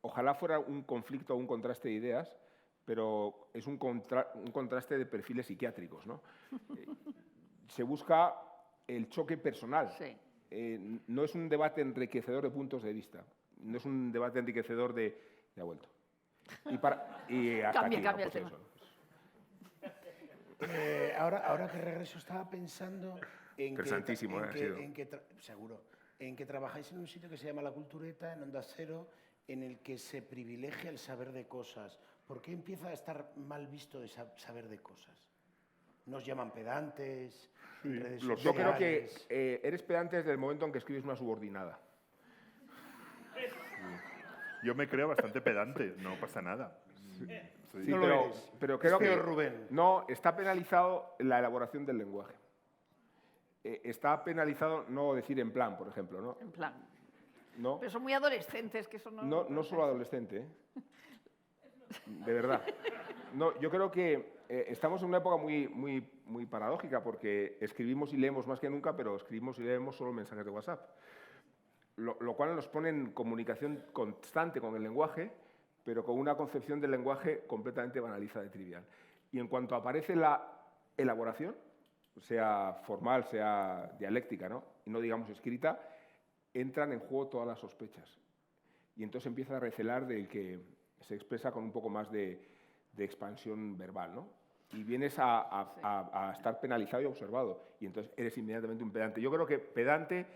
ojalá fuera un conflicto o un contraste de ideas, pero es un contraste de perfiles psiquiátricos, ¿no? Se busca el choque personal. Sí. No es un debate enriquecedor de puntos de vista, no es un debate enriquecedor de... Ya ha vuelto. Y hasta Cambia, aquí, cambia ¿no? el Pues tema. eso. Ahora que regreso estaba pensando en Interesantísimo, ha sido. seguro, en que trabajáis en un sitio que se llama La Cultureta, en Onda Cero, en el que se privilegia el saber de cosas. ¿Por qué empieza a estar mal visto de saber de cosas? Nos llaman pedantes, en redes yo Yo creo que sociales. eres pedante desde el momento en que escribes una subordinada. Yo me creo bastante pedante, no pasa nada. Sí, No lo eres. pero creo Es peor, que Rubén. no, está penalizado la elaboración del lenguaje. Está penalizado no decir en plan, por ejemplo, ¿no? En plan. No, Pero son muy adolescentes, que eso no... no solo adolescente, ¿eh? De verdad. No, yo creo que estamos en una época muy paradójica porque escribimos y leemos más que nunca, pero escribimos y leemos solo mensajes de WhatsApp. Lo cual nos pone en comunicación constante con el lenguaje, pero con una concepción del lenguaje completamente banalizada y trivial. Y en cuanto aparece la elaboración, sea formal, sea dialéctica, ¿no? Y no digamos escrita, entran en juego todas las sospechas. Y entonces empieza a recelar del que se expresa con un poco más de expansión verbal, ¿no? Y vienes a estar penalizado y observado. Y entonces eres inmediatamente un pedante. Yo creo que pedante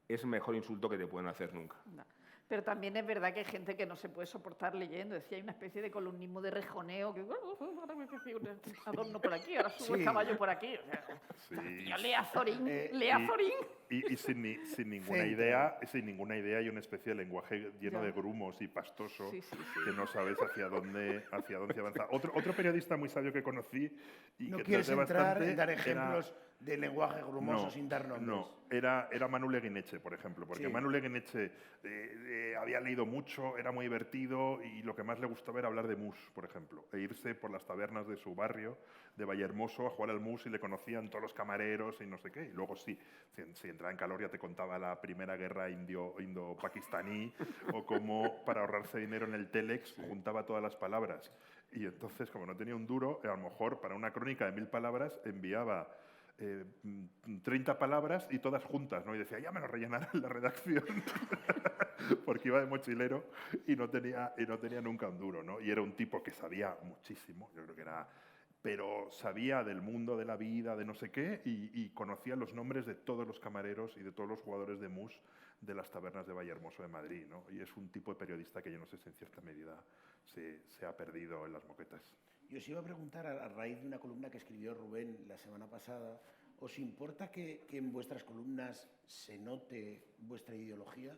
es el mejor insulto que te pueden hacer nunca. No. Pero también es verdad que hay gente que no se puede soportar leyendo. Decía, hay una especie de columnismo de rejoneo, que ahora me un adorno por aquí, ahora subo el caballo por aquí. O sea, Sí. tío, lea Zorín, y- Zorín. Y sin ninguna idea y una especie de lenguaje lleno Ya. de grumos y pastoso Sí, sí, sí. que no sabes hacia dónde avanza. Otro periodista muy sabio que conocí y No que quieres traté entrar bastante en dar era- ejemplos de lenguaje grumoso sin dar nombres. No, era Manu Leguineche, por ejemplo, porque Sí. Manu Leguineche había leído mucho, era muy divertido y lo que más le gustaba era hablar de mus, por ejemplo, e irse por las tabernas de su barrio, de Vallehermoso, a jugar al mus y le conocían todos los camareros y no sé qué. Y luego sí, si entraba en calor ya te contaba la primera guerra indo-pakistaní o cómo para ahorrarse dinero en el Telex juntaba todas las palabras. Y entonces, como no tenía un duro, a lo mejor para una crónica de 1000 palabras enviaba 30 palabras y todas juntas, ¿no? Y decía, ya me lo rellenarán en la redacción. Porque iba de mochilero y no tenía nunca un duro, ¿no? Y era un tipo que sabía muchísimo, yo creo que era... Pero sabía del mundo de la vida, de no sé qué, y conocía los nombres de todos los camareros y de todos los jugadores de mus de las tabernas de Vallehermoso de Madrid, ¿no? Y es un tipo de periodista que yo no sé si en cierta medida se ha perdido en las moquetas. Y os iba a preguntar, a raíz de una columna que escribió Rubén la semana pasada, ¿os importa que en vuestras columnas se note vuestra ideología?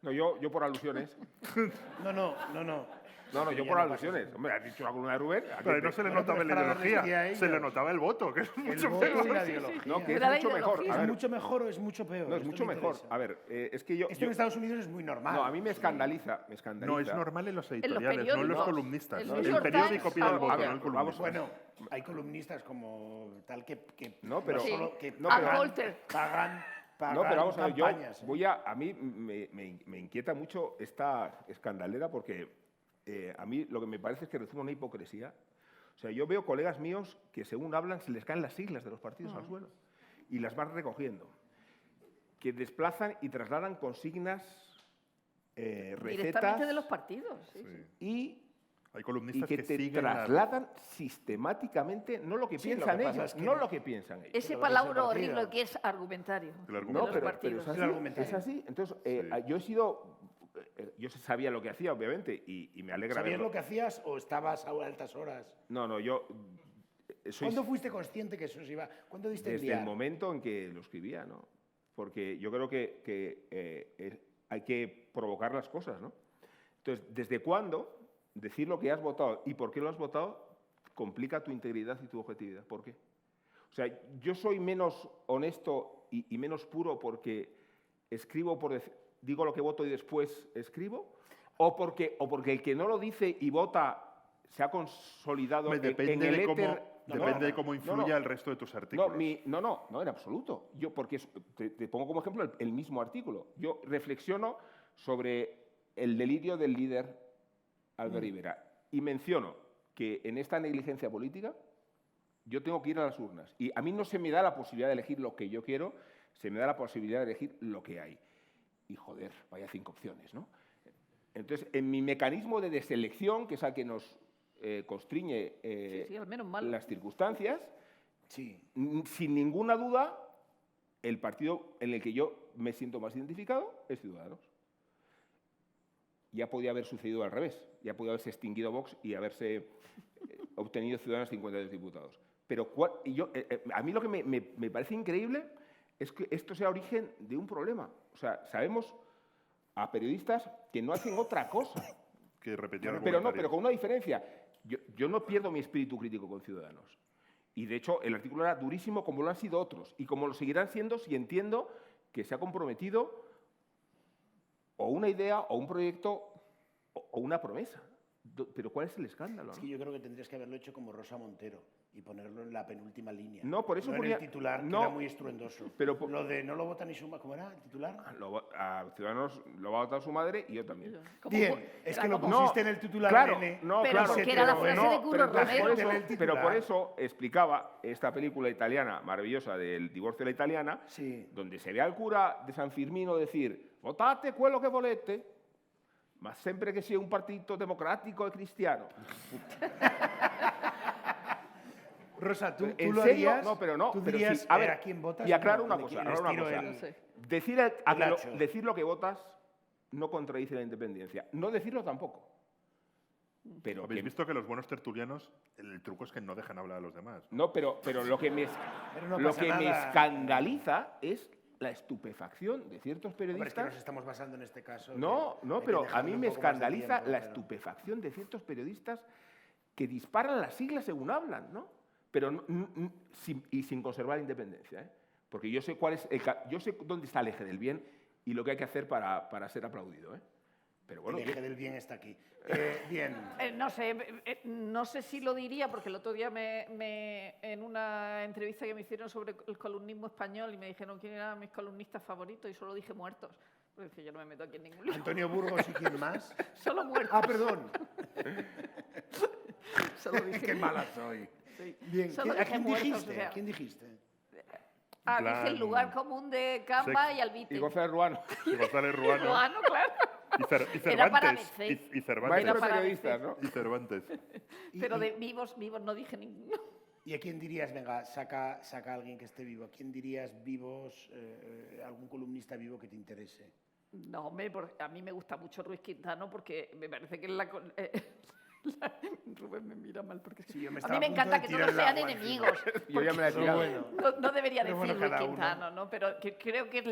No, yo por alusiones. No. No, yo por alusiones. Hombre, has dicho la columna de Rubén. Pero no se le Bueno, notaba pero la es para darles pie a ideología, se le ellos. notaba el voto, que es El mucho voto peor. y la ideología. No, que es Era la mucho mejor. ideología. A ¿Es ver, mucho mejor o es mucho peor? no, es Esto mucho me mejor. interesa. A ver, es que yo... Esto en Estados Unidos es muy normal. No, a mí me escandaliza. No, es normal en los los editoriales, no en los periódicos. columnistas. El El New York periódico Times, pide el voto, a ver, no el vamos, columnista. Bueno, hay columnistas como tal que No, pero- que no, pagan, pero- Walter. pagan No, pero vamos a ver, campañas. a mí me inquieta mucho esta escandalera porque a mí lo que me parece es que recibe una hipocresía. O sea, yo veo colegas míos que según hablan se les caen las siglas de los partidos al suelo y las van recogiendo. Que desplazan y trasladan consignas, Directamente recetas de los partidos. Sí, sí. y Hay columnistas que que te siguen trasladan sistemáticamente no lo que Sí, lo piensan que pasa ellos, es que no no- lo que piensan ellos. Ese lo que palabra es el partido. horrible que es argumentario. El de argumento. los pero partidos. es El así, argumentario. es así. Entonces, Sí. yo he sido... yo sabía lo que hacía, obviamente, y me alegra ¿Sabías verlo. lo que hacías o estabas a altas horas? No, yo... soy ¿Cuándo fuiste consciente que eso se iba? ¿Cuándo diste desde enviar? el momento en que lo escribía, ¿no? Porque yo creo que hay que provocar las cosas, ¿no? Entonces, ¿desde cuándo decir lo que has votado y por qué lo has votado complica tu integridad y tu objetividad? ¿Por qué? O sea, yo soy menos honesto y menos puro porque escribo digo lo que voto y después escribo, o porque el que no lo dice y vota se ha consolidado en Depende el de cómo, éter. depende de cómo influya el resto de tus artículos. No, en absoluto. Yo, porque te pongo como ejemplo el mismo artículo. Yo reflexiono sobre el delirio del líder Albert Rivera y menciono que en esta negligencia política yo tengo que ir a las urnas. Y a mí no se me da la posibilidad de elegir lo que yo quiero, se me da la posibilidad de elegir lo que hay. Y joder, vaya 5 opciones, ¿no? Entonces, en mi mecanismo de deselección, que es al que nos constriñe Sí, al menos mal. las circunstancias, Sí. sin ninguna duda, el partido en el que yo me siento más identificado es Ciudadanos. Ya podía haber sucedido al revés. Ya podía haberse extinguido Vox y haberse obtenido Ciudadanos 52 diputados. Pero a mí lo que me parece increíble es que esto sea origen de un problema. O sea, sabemos a periodistas que no hacen otra cosa. Que repetir Pero con una diferencia. Yo yo no pierdo mi espíritu crítico con Ciudadanos. Y, de hecho, el artículo era durísimo como lo han sido otros y como lo seguirán siendo si entiendo que se ha comprometido o una idea o un proyecto o una promesa. Pero ¿cuál es el escándalo? Es que yo creo que tendrías que haberlo hecho como Rosa Montero y ponerlo en la penúltima línea. No, por eso no ponía... en el titular, no, que era muy estruendoso. Pero lo de no lo vota ni suma, ¿cómo era el titular? a Ciudadanos lo va a votar su madre y yo también. Bien, es que lo como- pusiste en el titular, Claro, nene. no, Pero claro. porque era la pero frase no, de Curro pero entonces Romero. por Ponte en el eso, titular. pero por eso explicaba esta película italiana maravillosa del divorcio de la italiana, Sí. donde se ve al cura de San Firmino decir votate quello che volete, ma sempre che sia un partito democratico e cristiano. Rosa, ¿tú ¿En lo serio? harías? No, pero no. ¿Tú pero dirías sí, a ver, a quién votas? y aclaro No, una les cosa. tiro Aclaro una cosa. el- Sí. Decir, hacho. decir lo que votas no contradice la independencia. No decirlo tampoco. Pero ¿Habéis que- visto que los buenos tertulianos, el truco es que no dejan hablar a los demás? No, pero lo que me, Pero no lo pasa que me nada. escandaliza es la estupefacción de ciertos Hombre, es que periodistas. nos estamos basando en este caso. No, que no, hay que pero a dejarle mí un me poco más de escandaliza tiempo, la pero- estupefacción de ciertos periodistas que disparan las siglas según hablan, ¿no? Pero sin conservar la independencia, ¿eh? Porque yo sé cuál es yo sé dónde está el eje del bien y lo que hay que hacer para ser aplaudido, ¿eh? Pero bueno, El eje del bien está aquí. Bien. No sé si lo diría, porque el otro día en una entrevista que me hicieron sobre el columnismo español y me dijeron quién eran mis columnistas favoritos y solo dije muertos. Porque es que yo no me meto aquí en ningún lado. Antonio Burgos y quién más. Solo muertos. Ah, perdón. Solo dije Qué mala soy. sí. Bien. Solo ¿A dije quién muertos, dijiste? o sea, ¿A quién dijiste? dije el lugar común de Camba y Albite. y González Ruano. Y González Ruano. Ruano, claro. Y Era para Cervantes. vencer. Y Era Cervantes. Maestro para periodistas, decir. ¿no? Y Cervantes. Pero de vivos no dije ninguno. ¿Y a quién dirías, venga, saca a alguien que esté vivo? ¿A quién dirías vivos, algún columnista vivo que te interese? No, hombre, a mí me gusta mucho Ruiz Quintano porque me parece que Rubén me mira mal porque Sí, yo me a estaba mí me a punto encanta de que no tirar nos el sean agua enemigos. Yo ya me la he Pero tirado. bueno. No debería Pero decir bueno, Ruiz cada uno. Quintano, ¿no? Pero que creo que es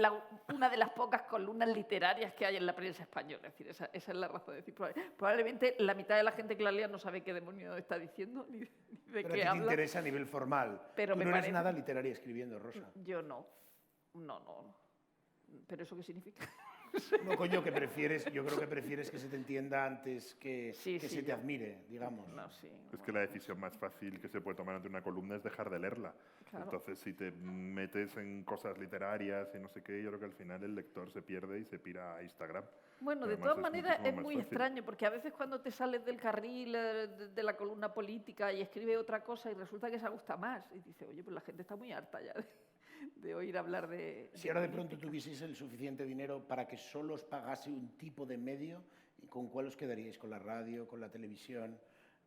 una de las pocas columnas literarias que hay en la prensa española. Es decir, esa es la razón de decir. Probablemente la mitad de la gente que la lea no sabe qué demonios está diciendo ni de Pero a ti qué te habla. interesa a nivel formal. Pero Tú me no eres parece- nada literaria escribiendo, Rosa. Yo no. No. ¿Pero eso qué significa? No, coño, que prefieres, yo creo que prefieres que se te entienda antes que Sí, se te yo- admire, digamos. No, sí. Es que la decisión más fácil que se puede tomar ante una columna es dejar de leerla. Claro. Entonces, si te metes en cosas literarias y no sé qué, yo creo que al final el lector se pierde y se pira a Instagram. Bueno, de Además, todas es maneras es muchísimo muy más fácil. extraño porque a veces cuando te sales del carril de la columna política y escribes otra cosa y resulta que esa gusta más y dices, oye, pues la gente está muy harta ya de oír hablar de... Si ahora de pronto tuvieseis el suficiente dinero para que solo os pagase un tipo de medio, ¿con cuál os quedaríais? ¿Con la radio, con la televisión,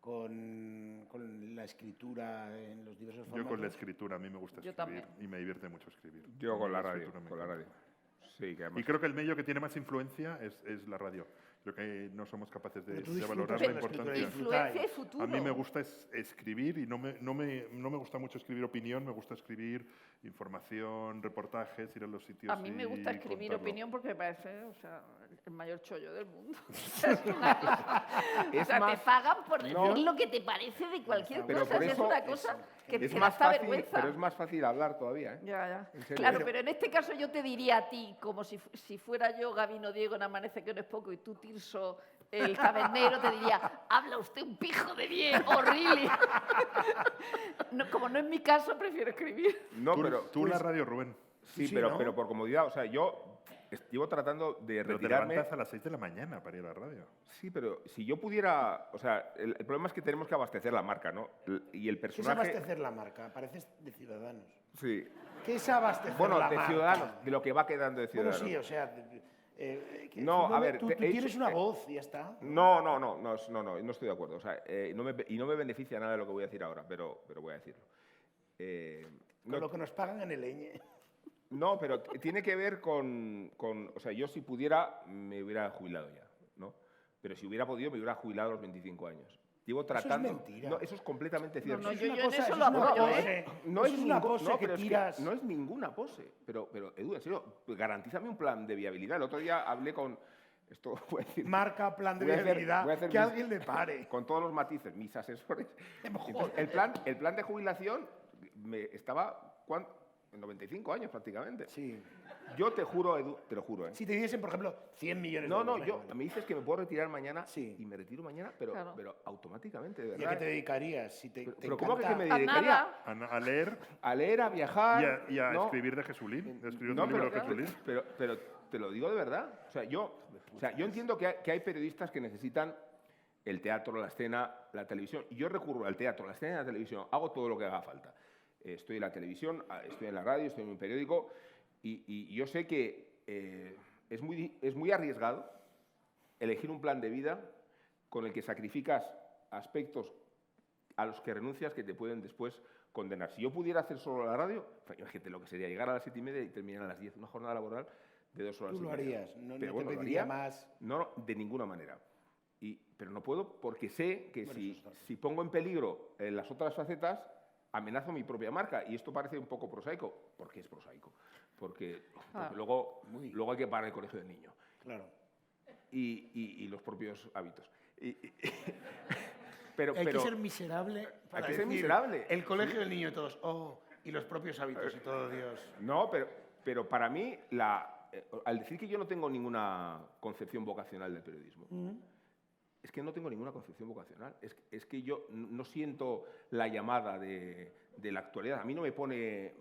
con la escritura en los diversos formatos? Yo con la escritura, a mí me gusta Yo escribir también. y me divierte mucho escribir. Yo con la radio. escritura me Con la encanta. radio. Sí, que además... Y creo que el medio que tiene más influencia es la radio. Creo que no somos capaces de, Pero tú de valorar disfrutas la de la escritura importancia. y Influencia y futuro. A mí me gusta escribir y no me gusta mucho escribir opinión, me gusta escribir información, reportajes, ir a los sitios. A mí me gusta y escribir contarlo. opinión porque me parece, o sea, el mayor chollo del mundo. Es o sea, más- te pagan por decir no. lo que te parece de cualquier Pero cosa. por Es eso- una cosa que es te da más hasta fácil, vergüenza. pero es más fácil hablar todavía, ¿eh? Ya. En serio. Claro, pero en este caso yo te diría a ti, como si fuera yo Gabino Diego en Amanece que no es poco y tú Tirso el tabernero, te diría, habla usted un pijo de bien, horrible. No, como no es mi caso, prefiero escribir. No, Tú, pero... tú la radio, Rubén, Sí, Sí, pero, ¿no? pero por comodidad. O sea, yo llevo tratando de pero te retirarme... levantas a las 6 de la mañana para ir a la radio. Sí, pero si yo pudiera... O sea, el problema es que tenemos que abastecer la marca, ¿no? Y el ¿Qué es personaje... abastecer la marca? Pareces de Ciudadanos. Sí. ¿Qué es abastecer Bueno, la de marca? Ciudadanos, de lo que va quedando de Bueno, Ciudadanos. sí, o sea... No, a ver, Tú he tienes dicho- una voz y ya está. No estoy de acuerdo. O sea, no me beneficia nada de lo que voy a decir ahora, pero voy a decirlo. Con lo que nos pagan en el EñE. No, pero tiene que ver con... O sea, yo si pudiera me hubiera jubilado ya, ¿no? Pero si hubiera podido me hubiera jubilado a los 25 años. Llevo tratando... mentira. No, eso es completamente cierto. no, Es yo una en cosa, eso eso lo es una apoyo, pose. No Eso es, es una ningún- pose no, que pero es tiras. no es ninguna pose. Pero Edu, en serio, garantízame un plan de viabilidad. El otro día hablé con Esto voy a decir, Marca, plan de voy a hacer- viabilidad, voy a hacer que mis- alguien le pare. con todos los matices, mis asesores. Joder. Entonces, el plan de jubilación estaba en 95 años prácticamente. Sí. Yo te juro, Edu, te lo juro, ¿eh? Si te diesen, por ejemplo, 100 millones de No, euros. no, venga, vale. me dices que me puedo retirar mañana Sí. y me retiro mañana, pero, Claro. pero automáticamente, de ¿Y a verdad. qué te dedicarías? Si te Pero ¿cómo que encanta- me A dedicaría? nada. A leer A leer, a viajar. y a ¿no? escribir de Jesulín. De escribir No, un libro de pero, Jesulín. pero te lo digo de verdad. O sea, yo entiendo que hay periodistas que necesitan el teatro, la escena, la televisión. Y yo recurro al teatro, la escena y la televisión. Hago todo lo que haga falta. Estoy en la televisión, estoy en la radio, estoy en un periódico. Y yo sé que es muy arriesgado elegir un plan de vida con el que sacrificas aspectos a los que renuncias que te pueden después condenar. Si yo pudiera hacer solo la radio, imagínate lo que sería llegar a las 7:30 y terminar a las 10, una jornada laboral de 2 horas. Tú y lo media. harías, no Pero te bueno, lo pediría haría. más. No, de ninguna manera. Pero no puedo porque sé que Bueno, eso está. si pongo en peligro las otras facetas, amenazo mi propia marca. Y esto parece un poco prosaico. ¿Por qué es prosaico? Porque luego hay que pagar el colegio del niño Claro. y los propios hábitos. Hay que ser miserable para que ser decir, miserable. el colegio del niño de todos, y los propios hábitos y todo, Dios. No, pero para mí, al decir que yo no tengo ninguna concepción vocacional del periodismo, es que no tengo ninguna concepción vocacional. Es que yo no siento la llamada de la actualidad. A mí no me pone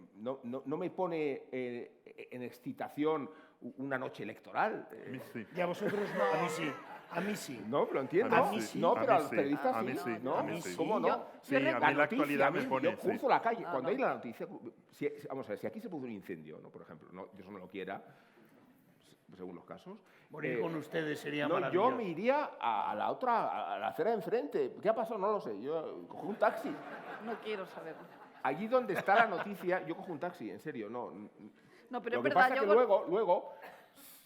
en excitación una noche electoral. A mí sí. Y a vosotros no, a mí sí. A mí sí. No, lo entiendo. A mí sí. No, A pero mí a los sí. periodistas A mí sí. sí. ¿No? A mí sí. ¿Cómo no? Sí, a mí la noticia, actualidad me yo pone, sí. cruzo la calle. No, Cuando no. hay la noticia, vamos a ver, si aquí se produce un incendio, ¿no? Por ejemplo, no, Dios no lo quiera, según los casos. Morir con ustedes sería No, maravilloso. yo me iría a la acera de enfrente. ¿Qué ha pasado? No lo sé. Yo cojo un taxi. No quiero saberlo. Allí donde está la noticia, yo cojo un taxi, en serio, no. No, pero Lo es que verdad, pasa yo que con- luego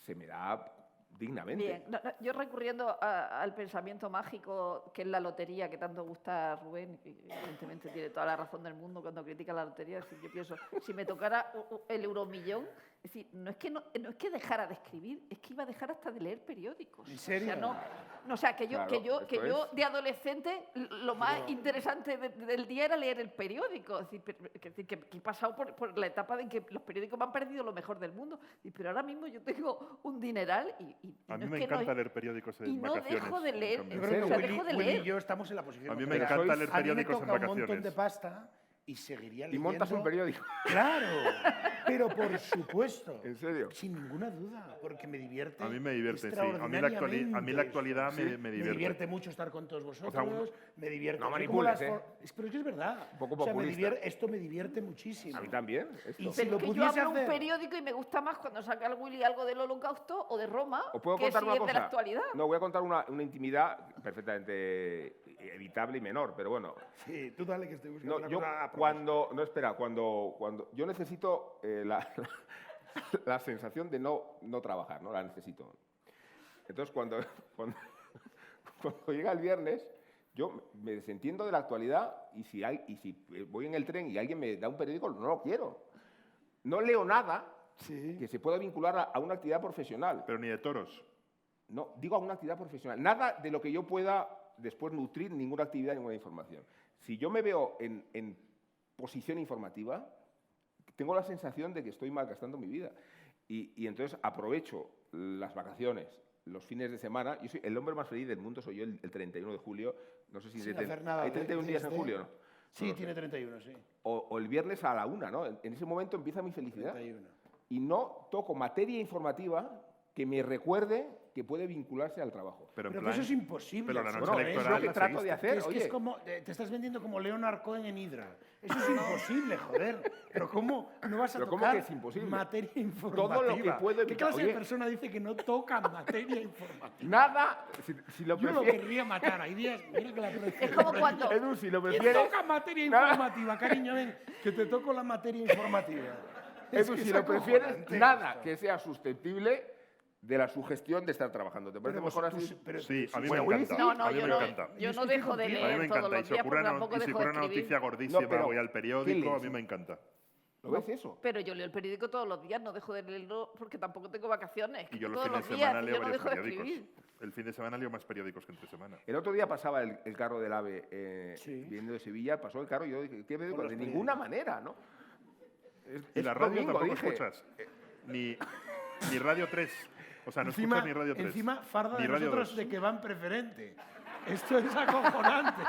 se me da dignamente. Bien, yo recurriendo al pensamiento mágico, que es la lotería, que tanto gusta a Rubén, y evidentemente tiene toda la razón del mundo cuando critica la lotería, es decir, yo pienso, si me tocara el euromillón, es decir, no es que dejara de escribir, es que iba a dejar hasta de leer periódicos. ¿En serio? O sea, o sea, que yo, Claro, que esto yo es. de adolescente lo más interesante del día era leer el periódico. Es decir, que he pasado por la etapa en que los periódicos me han perdido lo mejor del mundo. Pero ahora mismo yo tengo un dineral y A mí no es me que no- encanta leer periódicos en y no vacaciones. dejo de en leer. cambio. Yo ¿En creo que serio? Dejo de Willy y leer. yo estamos en la posición A mí me contraria. encanta leer A mí me periódicos en toca un montón vacaciones. de pasta y seguiría Y leyendo. montas un periódico. Claro, pero por supuesto. ¿En serio? Sin ninguna duda, porque me divierte. A mí me divierte, sí. A mí la extraordinariamente. actualidad me Me divierte. divierte mucho estar con todos vosotros, me divierte. no Yo como manipules, Pero es que es verdad. Un poco O sea, populista. esto me divierte muchísimo. A mí también. Esto. Y si Pero lo es que yo pudiese abro un hacer- periódico y me gusta más cuando saca el Willy algo del Holocausto o de Roma, ¿Os puedo que contar si una es cosa? de la actualidad. No, voy a contar una intimidad perfectamente evitable y menor, pero bueno. Sí, tú dale que estoy buscando No, una yo cosa a cuando yo necesito la sensación de no trabajar, ¿no? La necesito. Entonces, cuando llega el viernes, yo me desentiendo de la actualidad y si voy en el tren y alguien me da un periódico, no lo quiero. No leo nada que se pueda vincular a una actividad profesional. Pero ni de toros. No, digo a una actividad profesional. Nada de lo que yo pueda después nutrir ninguna actividad, ninguna información. Si yo me veo en posición informativa, tengo la sensación de que estoy malgastando mi vida. Y entonces aprovecho las vacaciones, los fines de semana. Yo soy el hombre más feliz del mundo, soy yo el 31 de julio. No sé si Sin hacer nada hay 31 días en triste. julio, ¿no? Sí, No lo tiene sé. 31, sí. O el viernes a la 1, ¿no? En ese momento empieza mi felicidad. 31. Y no toco materia informativa que me recuerde que puede vincularse al trabajo. Pero en Pero que plan, eso es imposible. pero la noche Bueno, es electoral lo que la trato seguiste. de hacer. Es que Oye, es como, te estás vendiendo como Leonard Cohen en Hydra. Eso es imposible, joder. Pero ¿cómo no vas a Pero ¿cómo tocar que es imposible? materia informativa? Todo lo que puedo ¿Qué evitar. clase de Oye. persona dice que no toca materia informativa? nada, si lo Yo lo prefieres... querría matar. Hay días, mira que la prefiero. Es como cuando... Edu, si lo ¿Quién prefieres... toca materia Nada. informativa, cariño? Ven, que te toco la materia informativa. Es Edu, que si es lo prefieres, acojonante nada esto. que sea susceptible de la sugestión de estar trabajando. ¿Te parece Pero mejor vos- así? pero- Sí, a mí Bueno, me Willy, encanta. No, no, a mí yo me no, encanta. yo no estoy dejo de contigo. A mí leer me todos encanta. Y los si días ocurre porque tampoco una dejo de noticia escribir. gordísima, No, pero, voy al ¿qué periódico, a lees? mí me encanta. ¿Lo ves eso? Pero yo leo el periódico todos los días, no dejo de leerlo porque tampoco tengo vacaciones. Y yo los todos fines de los días, semana leo yo no varios dejo de periódicos. escribir. El fin de semana leo más periódicos que entre semana. El otro día pasaba el carro del AVE Sí. viniendo de Sevilla, pasó el carro y yo dije, ¿qué periódico? Con De los ninguna manera, ¿no? Y la radio domingo, tampoco dije. escuchas. Ni Radio 3. O sea, no Encima, escuchas ni Radio 3. encima farda ni de Radio nosotros 2. de que van preferente. Esto es acojonante.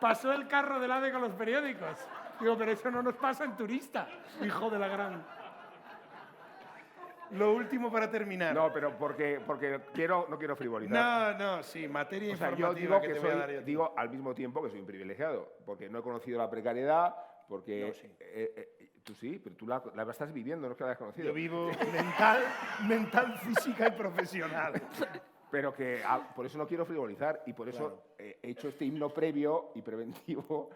Pasó el carro del AVE con los periódicos. Digo, pero eso no nos pasa en turista, hijo de la gran. Lo último para terminar. No, pero porque no quiero frivolizar. No, sí, materia O sea, yo informativa digo que te voy a dar yo a ti. digo al mismo tiempo que soy un privilegiado, porque no he conocido la precariedad, porque No, sí. tú sí, pero tú la estás viviendo, no es que la hayas conocido. Yo vivo mental, física y profesional. Pero que por eso no quiero frivolizar y por eso he hecho este himno previo y preventivo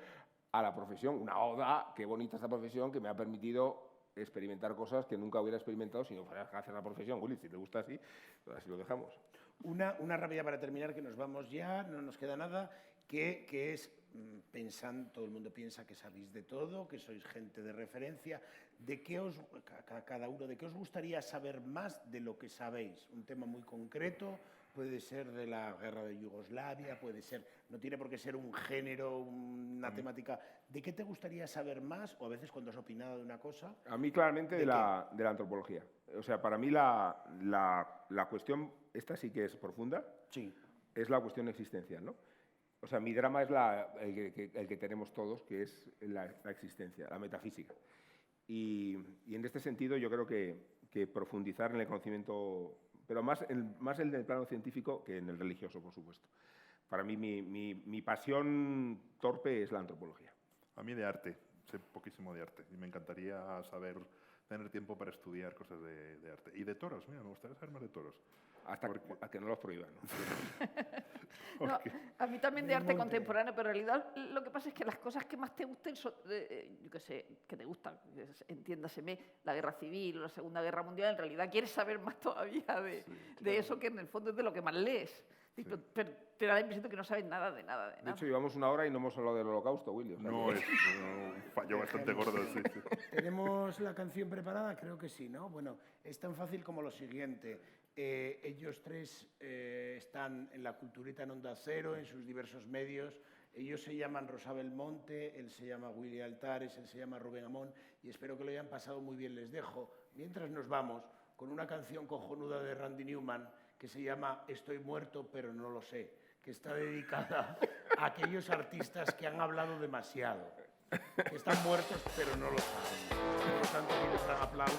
a la profesión, una oda, qué bonita esta profesión que me ha permitido experimentar cosas que nunca hubiera experimentado si no fuera a hacer la profesión. Willy, si te gusta así, pues así lo dejamos. Una rápida para terminar, que nos vamos ya, no nos queda nada, que es, todo el mundo piensa que sabéis de todo, que sois gente de referencia, cada uno, ¿de qué os gustaría saber más de lo que sabéis? Un tema muy concreto, puede ser de la guerra de Yugoslavia, puede ser, no tiene por qué ser un género, una temática. ¿De qué te gustaría saber más? O a veces cuando has opinado de una cosa. A mí claramente de la antropología. O sea, para mí la cuestión, esta sí que es profunda, Sí. es la cuestión existencial, ¿no? O sea, mi drama es el que tenemos todos, que es la existencia, la metafísica. Y en este sentido yo creo que profundizar en el conocimiento, pero más en el plano científico que en el religioso, por supuesto. Para mí mi pasión torpe es la antropología. A mí de arte, sé poquísimo de arte y me encantaría tener tiempo para estudiar cosas de arte. Y de toros, mira, me gustaría saber más de toros. Hasta que no los prohíban, ¿no? No, a mí también de arte contemporáneo, pero en realidad lo que pasa es que las cosas que más te gusten son, yo qué sé, que te gustan, entiéndaseme, la guerra civil o la Segunda Guerra Mundial, en realidad quieres saber más todavía de eso, que en el fondo es de lo que más lees. Sí. Pero te da la impresión de que no sabes nada de nada. De hecho, llevamos una hora y no hemos hablado del Holocausto, Willy. O sea, No, es un fallo bastante gordo, sí. ¿Tenemos la canción preparada? Creo que sí, ¿no? Bueno, es tan fácil como lo siguiente. Ellos tres están en la Cultureta en Onda Cero, en sus diversos medios. Ellos se llaman Rosa Belmonte, él se llama Willy Altares, él se llama Rubén Amón, y espero que lo hayan pasado muy bien. Les dejo, mientras nos vamos, con una canción cojonuda de Randy Newman que se llama Estoy muerto pero no lo sé, que está dedicada a aquellos artistas que han hablado demasiado, que están muertos pero no lo saben. Por lo tanto, aquí les dan aplausos.